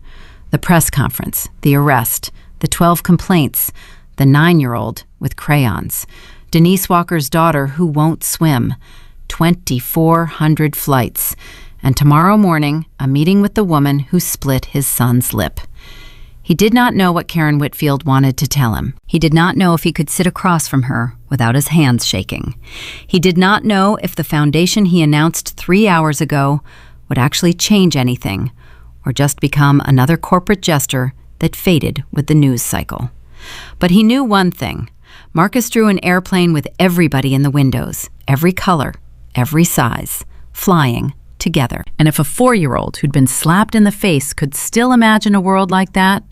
The press conference, the arrest, the 12 complaints, the 9-year-old with crayons, Denise Walker's daughter who won't swim, 2,400 flights, and tomorrow morning a meeting with the woman who split his son's lip. He did not know what Karen Whitfield wanted to tell him. He did not know if he could sit across from her without his hands shaking. He did not know if the foundation he announced 3 hours ago would actually change anything or just become another corporate gesture that faded with the news cycle. But he knew one thing. Marcus drew an airplane with everybody in the windows, every color, every size, flying together. And if a 4-year-old who'd been slapped in the face could still imagine a world like that,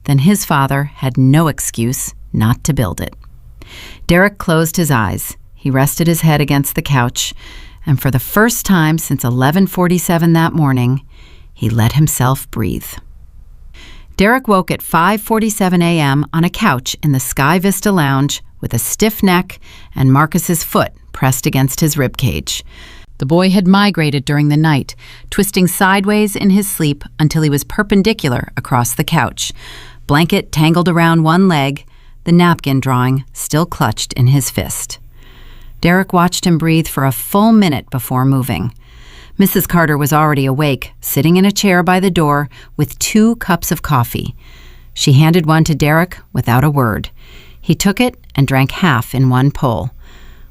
then his father had no excuse not to build it. Derek closed his eyes. He rested his head against the couch, and for the first time since 11:47 that morning, he let himself breathe. Derek woke at 5:47 a.m. on a couch in the SkyVista lounge with a stiff neck and Marcus's foot pressed against his ribcage. The boy had migrated during the night, twisting sideways in his sleep until he was perpendicular across the couch, blanket tangled around one leg, the napkin drawing still clutched in his fist. Derek watched him breathe for a full minute before moving. Mrs. Carter was already awake, sitting in a chair by the door with 2 cups of coffee. She handed one to Derek without a word. He took it and drank half in one pull.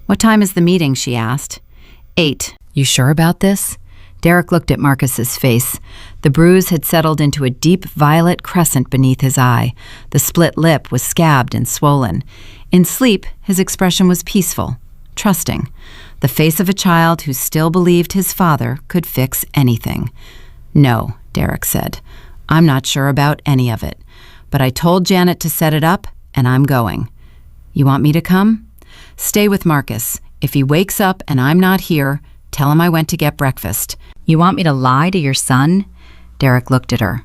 "What time is the meeting?" she asked. 8. "You sure about this?" Derek looked at Marcus's face. The bruise had settled into a deep violet crescent beneath his eye. The split lip was scabbed and swollen. In sleep, his expression was peaceful, trusting. The face of a child who still believed his father could fix anything. "No," Derek said. "I'm not sure about any of it. But I told Janet to set it up, and I'm going." "You want me to come?" "Stay with Marcus. If he wakes up and I'm not here, tell him I went to get breakfast." "You want me to lie to your son?" Derek looked at her.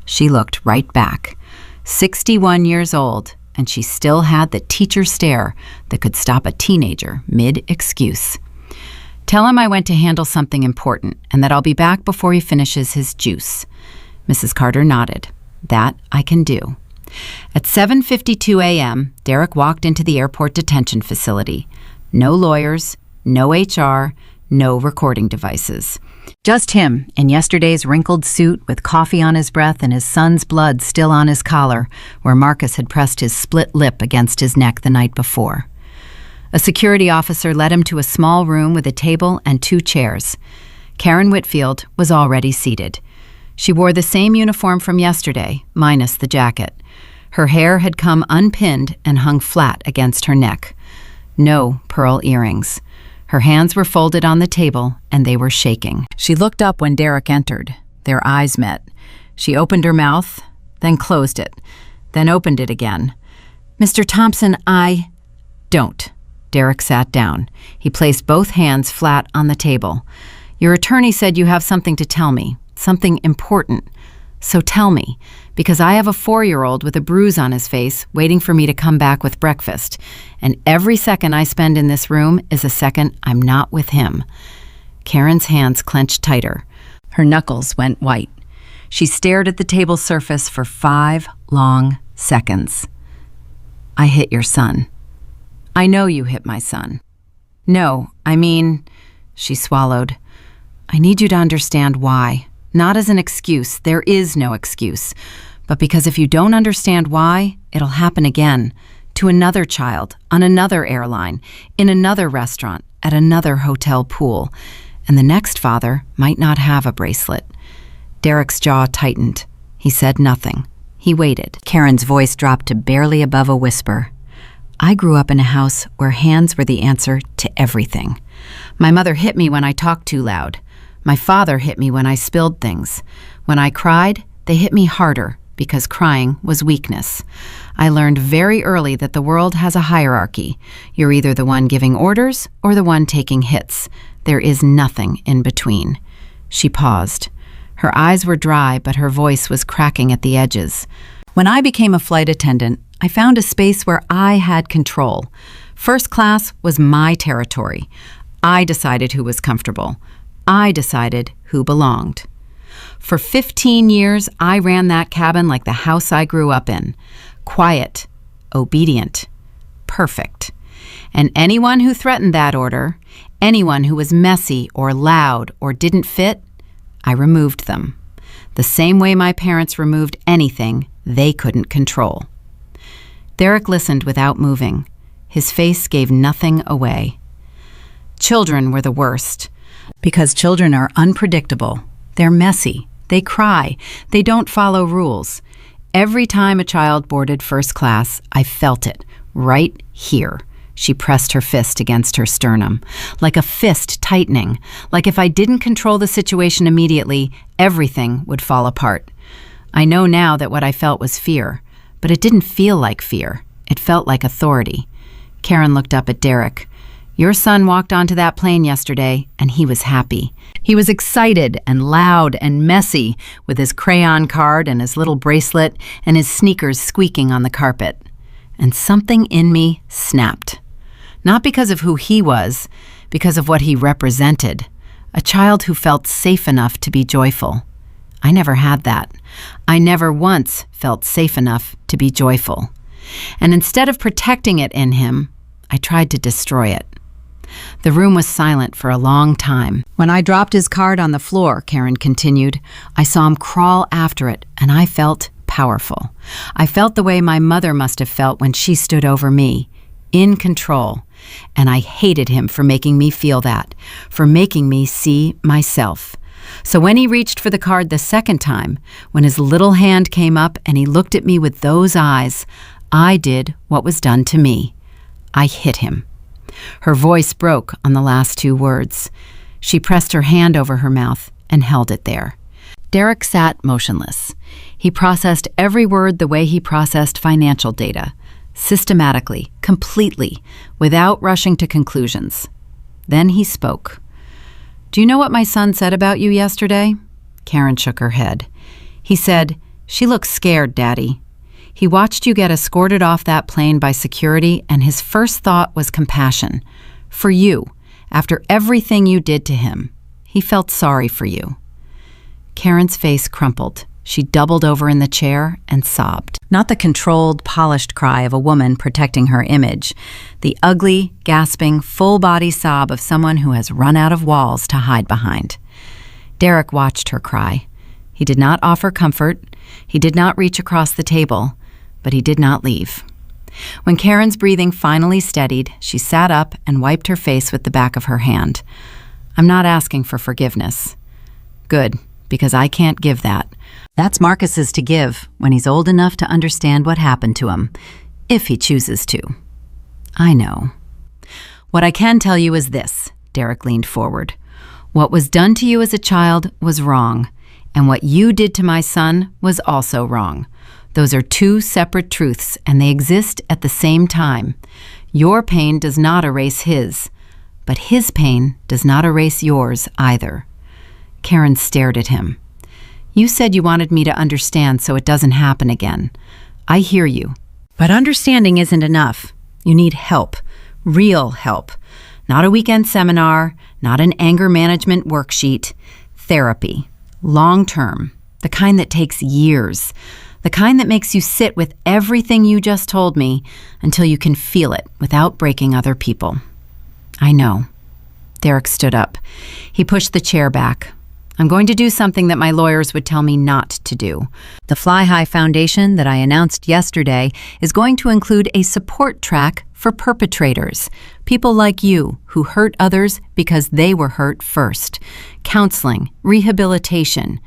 She looked right back. 61 years old, and she still had the teacher stare that could stop a teenager mid-excuse. "Tell him I went to handle something important and that I'll be back before he finishes his juice." Mrs. Carter nodded. "That I can do." At 7:52 a.m., Derek walked into the airport detention facility. No lawyers, no HR, no recording devices. Just him in yesterday's wrinkled suit with coffee on his breath and his son's blood still on his collar, where Marcus had pressed his split lip against his neck the night before. A security officer led him to a small room with a table and 2 chairs. Karen Whitfield was already seated. She wore the same uniform from yesterday, minus the jacket. Her hair had come unpinned and hung flat against her neck. No pearl earrings. Her hands were folded on the table, and they were shaking. She looked up when Derek entered. Their eyes met. She opened her mouth, then closed it, then opened it again. "Mr. Thompson, I—" "Don't." Derek sat down. He placed both hands flat on the table. "Your attorney said you have something to tell me, something important. So tell me, because I have a 4-year-old with a bruise on his face waiting for me to come back with breakfast, and every second I spend in this room is a second I'm not with him." Karen's hands clenched tighter. Her knuckles went white. She stared at the table surface for 5 long seconds. "I hit your son." "I know you hit my son." "No, I mean," she swallowed, "I need you to understand why. Not as an excuse, there is no excuse, but because if you don't understand why, it'll happen again, to another child, on another airline, in another restaurant, at another hotel pool, and the next father might not have a bracelet." Derek's jaw tightened. He said nothing. He waited. Karen's voice dropped to barely above a whisper. "I grew up in a house where hands were the answer to everything. My mother hit me when I talked too loud. My father hit me when I spilled things. When I cried, they hit me harder because crying was weakness. I learned very early that the world has a hierarchy. You're either the one giving orders or the one taking hits. There is nothing in between." She paused. Her eyes were dry, but her voice was cracking at the edges. When I became a flight attendant, I found a space where I had control. First class was my territory. I decided who was comfortable. I decided who belonged. For 15 years, I ran that cabin like the house I grew up in. Quiet, obedient, perfect. And anyone who threatened that order, anyone who was messy or loud or didn't fit, I removed them. The same way my parents removed anything they couldn't control. Derek listened without moving. His face gave nothing away. Children were the worst, because children are unpredictable. They're messy. They cry. They don't follow rules. Every time a child boarded first class, I felt it, right here. She pressed her fist against her sternum, like a fist tightening, like if I didn't control the situation immediately, everything would fall apart. I know now that what I felt was fear, but it didn't feel like fear. It felt like authority. Karen looked up at Derek. Your son walked onto that plane yesterday, and he was happy. He was excited and loud and messy, with his crayon card and his little bracelet and his sneakers squeaking on the carpet. And something in me snapped. Not because of who he was, because of what he represented. A child who felt safe enough to be joyful. I never had that. I never once felt safe enough to be joyful. And instead of protecting it in him, I tried to destroy it. The room was silent for a long time. When I dropped his card on the floor, Karen continued, I saw him crawl after it, and I felt powerful. I felt the way my mother must have felt when she stood over me, in control. And I hated him for making me feel that, for making me see myself. So when he reached for the card the second time, when his little hand came up and he looked at me with those eyes, I did what was done to me. I hit him. Her voice broke on the last two words. She pressed her hand over her mouth and held it there. Derek sat motionless. He processed every word the way he processed financial data, systematically, completely, without rushing to conclusions. Then he spoke. Do you know what my son said about you yesterday? Karen shook her head. He said, she looks scared, Daddy. He watched you get escorted off that plane by security, and his first thought was compassion. For you, after everything you did to him. He felt sorry for you. Karen's face crumpled. She doubled over in the chair and sobbed. Not the controlled, polished cry of a woman protecting her image. The ugly, gasping, full-body sob of someone who has run out of walls to hide behind. Derek watched her cry. He did not offer comfort. He did not reach across the table. But he did not leave. When Karen's breathing finally steadied, she sat up and wiped her face with the back of her hand. I'm not asking for forgiveness. Good, because I can't give that. That's Marcus's to give when he's old enough to understand what happened to him, if he chooses to. I know. What I can tell you is this, Derek leaned forward. What was done to you as a child was wrong, and what you did to my son was also wrong. Those are two separate truths, and they exist at the same time. Your pain does not erase his, but his pain does not erase yours either. Karen stared at him. You said you wanted me to understand so it doesn't happen again. I hear you. But understanding isn't enough. You need help, real help. Not a weekend seminar, not an anger management worksheet. Therapy, long-term, the kind that takes years. The kind that makes you sit with everything you just told me until you can feel it without breaking other people. I know. Derek stood up. He pushed the chair back. I'm going to do something that my lawyers would tell me not to do. The Fly High Foundation that I announced yesterday is going to include a support track for perpetrators, people like you who hurt others because they were hurt first. Counseling, rehabilitation.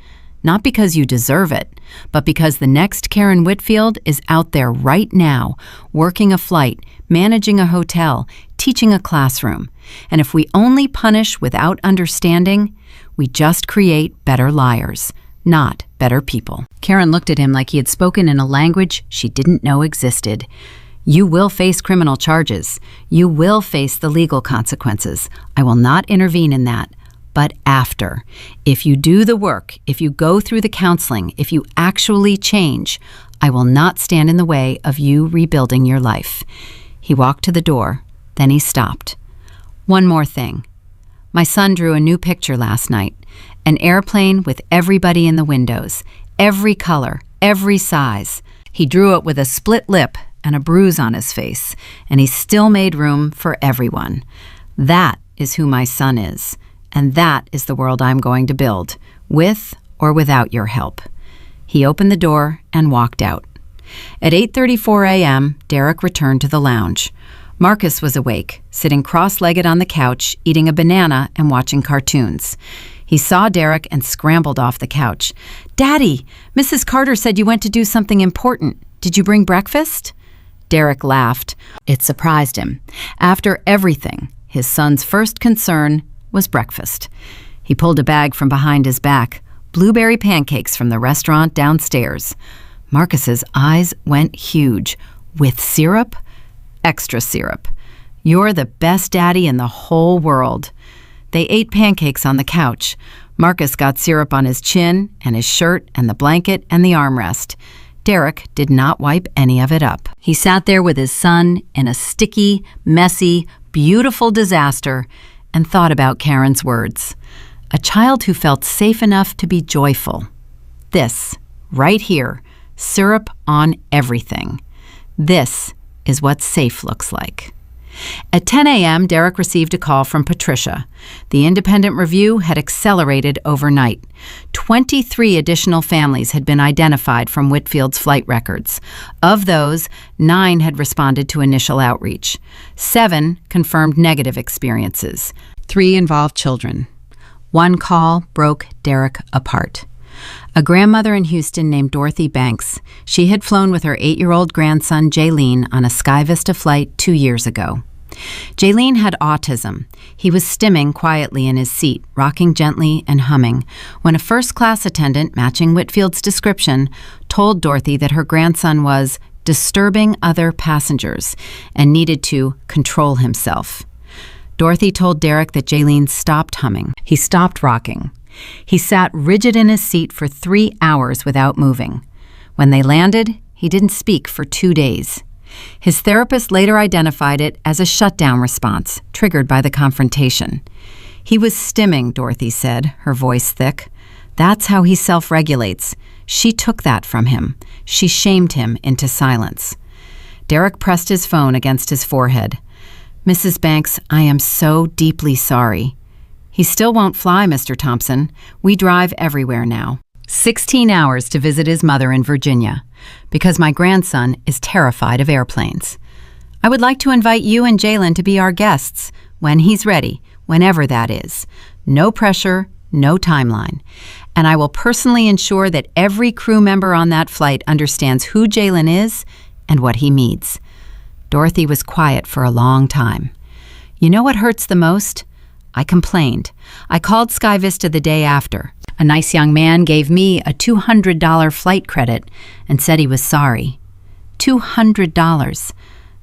Not because you deserve it, but because the next Karen Whitfield is out there right now, working a flight, managing a hotel, teaching a classroom. And if we only punish without understanding, we just create better liars, not better people. Karen looked at him like he had spoken in a language she didn't know existed. You will face criminal charges. You will face the legal consequences. I will not intervene in that. but after. If you do the work, if you go through the counseling, if you actually change, I will not stand in the way of you rebuilding your life." He walked to the door, then he stopped. "One more thing. My son drew a new picture last night, an airplane with everybody in the windows, every color, every size. He drew it with a split lip and a bruise on his face, and he still made room for everyone. That is who my son is, and that is the world I'm going to build, with or without your help." He opened the door and walked out. At 8:34 a.m., Derek returned to the lounge. Marcus was awake, sitting cross-legged on the couch, eating a banana and watching cartoons. He saw Derek and scrambled off the couch. "Daddy, Mrs. Carter said you went to do something important. Did you bring breakfast?" Derek laughed. It surprised him. After everything, his son's first concern was breakfast. He pulled a bag from behind his back, blueberry pancakes from the restaurant downstairs. Marcus's eyes went huge. "With syrup?" "Extra syrup. You're the best daddy in the whole world." They ate pancakes on the couch. Marcus got syrup on his chin and his shirt and the blanket and the armrest. Derek did not wipe any of it up. He sat there with his son in a sticky, messy, beautiful disaster and thought about Karen's words. A child who felt safe enough to be joyful. This, right here, syrup on everything. This is what safe looks like. At 10 a.m., Derek received a call from Patricia. The independent review had accelerated overnight. 23 additional families had been identified from Whitfield's flight records. Of those, 9 had responded to initial outreach. 7 confirmed negative experiences. 3 involved children. One call broke Derek apart. A grandmother in Houston named Dorothy Banks. She had flown with her 8-year-old grandson, Jaylene, on a SkyVista flight 2 years ago. Jaylene had autism. He was stimming quietly in his seat, rocking gently and humming, when a first-class attendant, matching Whitfield's description, told Dorothy that her grandson was disturbing other passengers and needed to control himself. Dorothy told Derek that Jaylene stopped humming. He stopped rocking. He sat rigid in his seat for 3 hours without moving. When they landed, he didn't speak for 2 days. His therapist later identified it as a shutdown response, triggered by the confrontation. "He was stimming," Dorothy said, her voice thick. "That's how he self-regulates. She took that from him. She shamed him into silence." Derek pressed his phone against his forehead. "Mrs. Banks, I am so deeply sorry." "He still won't fly, Mr. Thompson. We drive everywhere now." 16 hours to visit his mother in Virginia, because my grandson is terrified of airplanes. "I would like to invite you and Jalen to be our guests, when he's ready, whenever that is. No pressure, no timeline. And I will personally ensure that every crew member on that flight understands who Jalen is and what he needs." Dorothy was quiet for a long time. "You know what hurts the most?" I complained. I called SkyVista the day after. A nice young man gave me a $200 flight credit and said he was sorry. $200.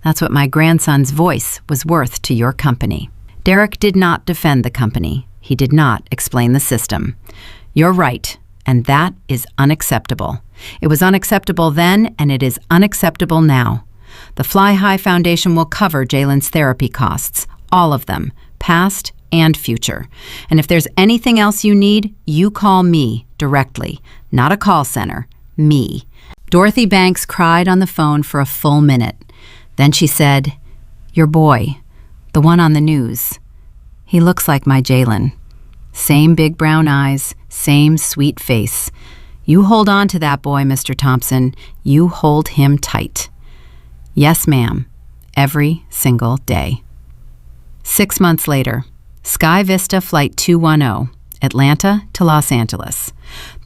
That's what my grandson's voice was worth to your company. Derek did not defend the company. He did not explain the system. "You're right, and that is unacceptable. It was unacceptable then, and it is unacceptable now. The Fly High Foundation will cover Jalen's therapy costs, all of them, past and future. And if there's anything else you need, you call me directly, not a call center, me." Dorothy Banks cried on the phone for a full minute. Then she said, "Your boy, the one on the news. He looks like my Jalen. Same big brown eyes, same sweet face. You hold on to that boy, Mr. Thompson. You hold him tight." "Yes, ma'am. Every single day." 6 months later, SkyVista Flight 210, Atlanta to Los Angeles.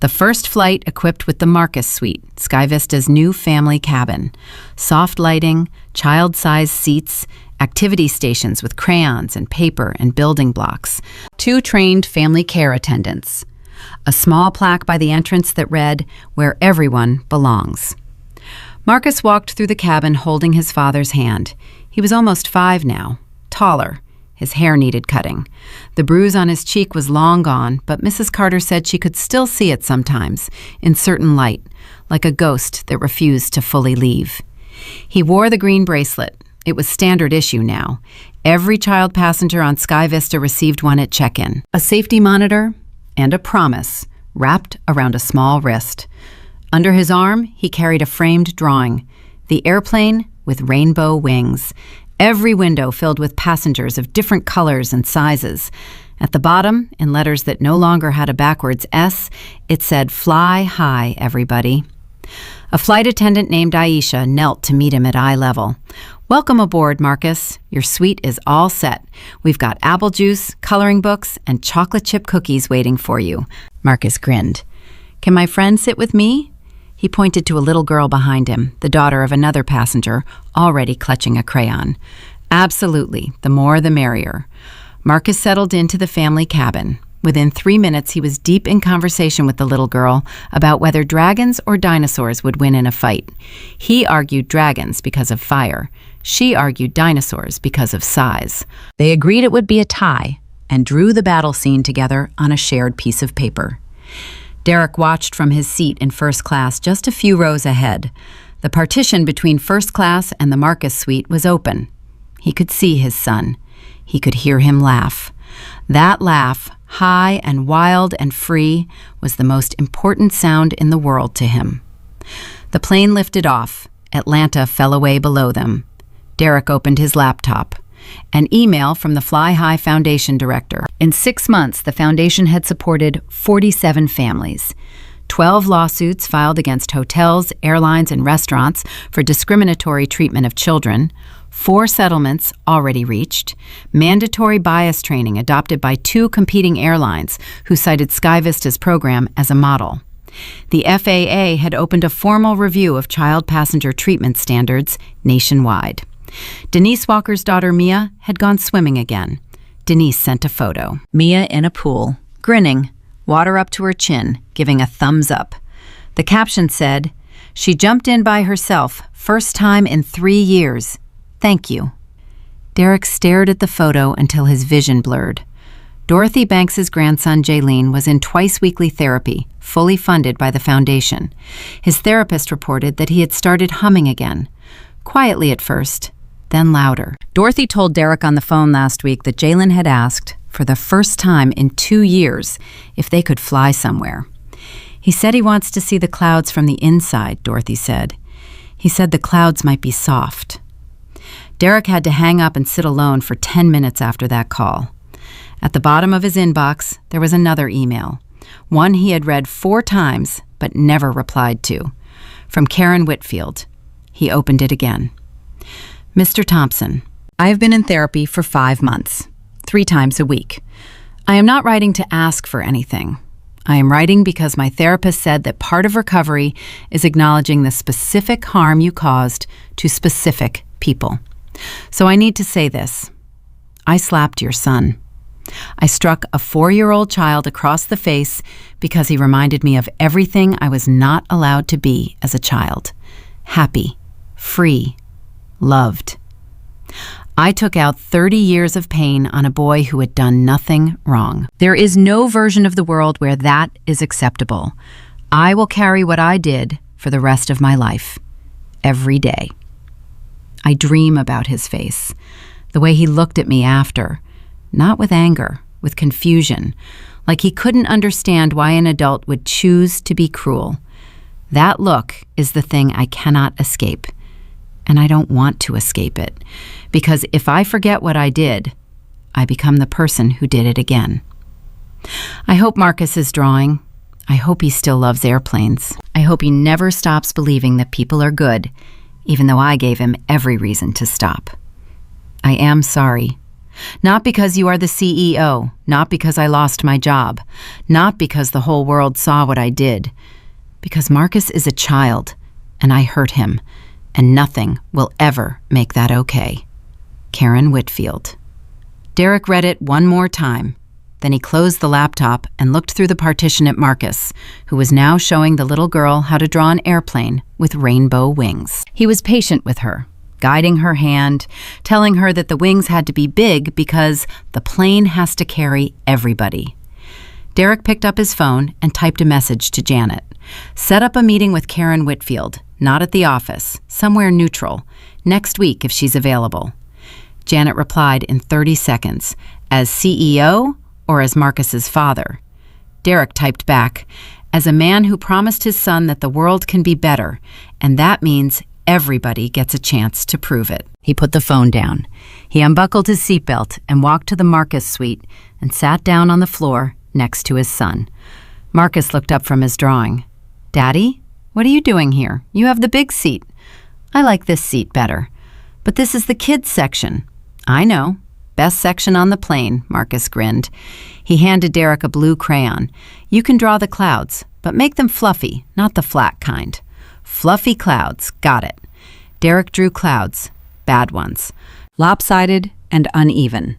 The first flight equipped with the Marcus Suite, SkyVista's new family cabin. Soft lighting, child-sized seats, activity stations with crayons and paper and building blocks. 2 trained family care attendants. A small plaque by the entrance that read, "Where everyone belongs." Marcus walked through the cabin holding his father's hand. He was almost 5 now, taller. His hair needed cutting. The bruise on his cheek was long gone, but Mrs. Carter said she could still see it sometimes, in certain light, like a ghost that refused to fully leave. He wore the green bracelet. It was standard issue now. Every child passenger on SkyVista received one at check-in. A safety monitor and a promise wrapped around a small wrist. Under his arm, he carried a framed drawing, the airplane with rainbow wings, every window filled with passengers of different colors and sizes. At the bottom, in letters that no longer had a backwards S, it said, "Fly high, everybody." A flight attendant named Aisha knelt to meet him at eye level. "Welcome aboard, Marcus. Your suite is all set. We've got apple juice, coloring books, and chocolate chip cookies waiting for you." Marcus grinned. "Can my friend sit with me?" He pointed to a little girl behind him, the daughter of another passenger, already clutching a crayon. "Absolutely. The more the merrier." Marcus settled into the family cabin. Within 3 minutes, he was deep in conversation with the little girl about whether dragons or dinosaurs would win in a fight. He argued dragons because of fire. She argued dinosaurs because of size. They agreed it would be a tie and drew the battle scene together on a shared piece of paper. Derek watched from his seat in first class just a few rows ahead. The partition between first class and the Marcus suite was open. He could see his son. He could hear him laugh. That laugh, high and wild and free, was the most important sound in the world to him. The plane lifted off. Atlanta fell away below them. Derek opened his laptop. An email from the Fly High Foundation director. In 6 months, the foundation had supported 47 families. 12 lawsuits filed against hotels, airlines, and restaurants for discriminatory treatment of children. 4 settlements already reached. Mandatory bias training adopted by 2 competing airlines who cited SkyVista's program as a model. The FAA had opened a formal review of child passenger treatment standards nationwide. Denise Walker's daughter Mia had gone swimming again. Denise sent a photo. Mia in a pool, grinning, water up to her chin, giving a thumbs up. The caption said, "She jumped in by herself, first time in 3 years. Thank you." Derek stared at the photo until his vision blurred. Dorothy Banks's grandson Jaylene was in twice-weekly therapy, fully funded by the foundation. His therapist reported that he had started humming again, quietly at first, then louder. Dorothy told Derek on the phone last week that Jaylene had asked, for the first time in 2 years, if they could fly somewhere. "He said he wants to see the clouds from the inside," Dorothy said. "He said the clouds might be soft." Derek had to hang up and sit alone for 10 minutes after that call. At the bottom of his inbox, there was another email, one he had read 4 times but never replied to, from Karen Whitfield. He opened it again. "Mr. Thompson, I have been in therapy for 5 months, 3 times a week. I am not writing to ask for anything. I am writing because my therapist said that part of recovery is acknowledging the specific harm you caused to specific people. So I need to say this. I slapped your son. I struck a 4-year-old child across the face because he reminded me of everything I was not allowed to be as a child. Happy, free, loved. I took out 30 years of pain on a boy who had done nothing wrong. There is no version of the world where that is acceptable. I will carry what I did for the rest of my life, every day." I dream about his face, the way he looked at me after, not with anger, with confusion, like he couldn't understand why an adult would choose to be cruel. That look is the thing I cannot escape. And I don't want to escape it, because if I forget what I did, I become the person who did it again. I hope Marcus is drawing. I hope he still loves airplanes. I hope he never stops believing that people are good, even though I gave him every reason to stop. I am sorry. Not because you are the CEO, not because I lost my job, not because the whole world saw what I did, because Marcus is a child, and I hurt him. And nothing will ever make that okay. Karen Whitfield. Derek read it one more time. Then he closed the laptop and looked through the partition at Marcus, who was now showing the little girl how to draw an airplane with rainbow wings. He was patient with her, guiding her hand, telling her that the wings had to be big because the plane has to carry everybody. Derek picked up his phone and typed a message to Janet. Set up a meeting with Karen Whitfield, not at the office, somewhere neutral, next week if she's available. Janet replied in 30 seconds, as CEO or as Marcus's father. Derek typed back, as a man who promised his son that the world can be better, and that means everybody gets a chance to prove it. He put the phone down. He unbuckled his seatbelt and walked to the Marcus suite and sat down on the floor next to his son. Marcus looked up from his drawing. Daddy, what are you doing here? You have the big seat. I like this seat better. But this is the kids section. I know. Best section on the plane, Marcus grinned. He handed Derek a blue crayon. You can draw the clouds, but make them fluffy, not the flat kind. Fluffy clouds, got it. Derek drew clouds, bad ones, lopsided and uneven.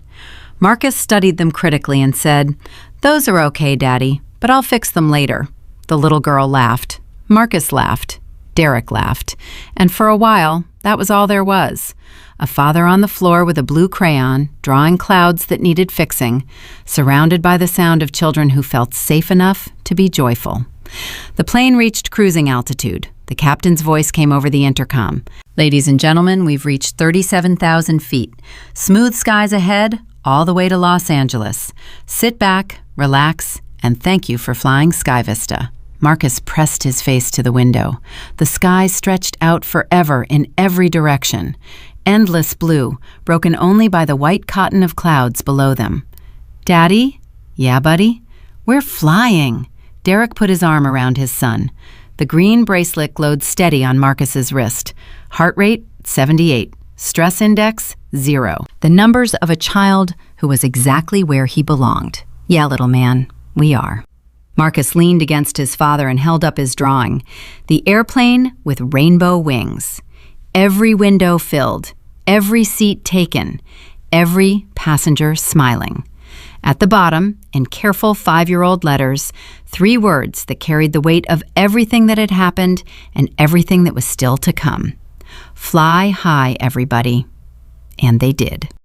Marcus studied them critically and said, Those are okay, Daddy, but I'll fix them later. The little girl laughed. Marcus laughed. Derek laughed. And for a while, that was all there was. A father on the floor with a blue crayon, drawing clouds that needed fixing, surrounded by the sound of children who felt safe enough to be joyful. The plane reached cruising altitude. The captain's voice came over the intercom. Ladies and gentlemen, we've reached 37,000 feet. Smooth skies ahead, all the way to Los Angeles. Sit back, relax, and thank you for flying SkyVista. Marcus pressed his face to the window. The sky stretched out forever in every direction. Endless blue, broken only by the white cotton of clouds below them. Daddy? Yeah, buddy? We're flying. Derek put his arm around his son. The green bracelet glowed steady on Marcus's wrist. Heart rate, 78. Stress index, 0. The numbers of a child who was exactly where he belonged. Yeah, little man, we are. Marcus leaned against his father and held up his drawing. The airplane with rainbow wings. Every window filled, every seat taken, every passenger smiling. At the bottom, in careful 5-year-old letters, 3 words that carried the weight of everything that had happened and everything that was still to come. Fly high, everybody. And they did.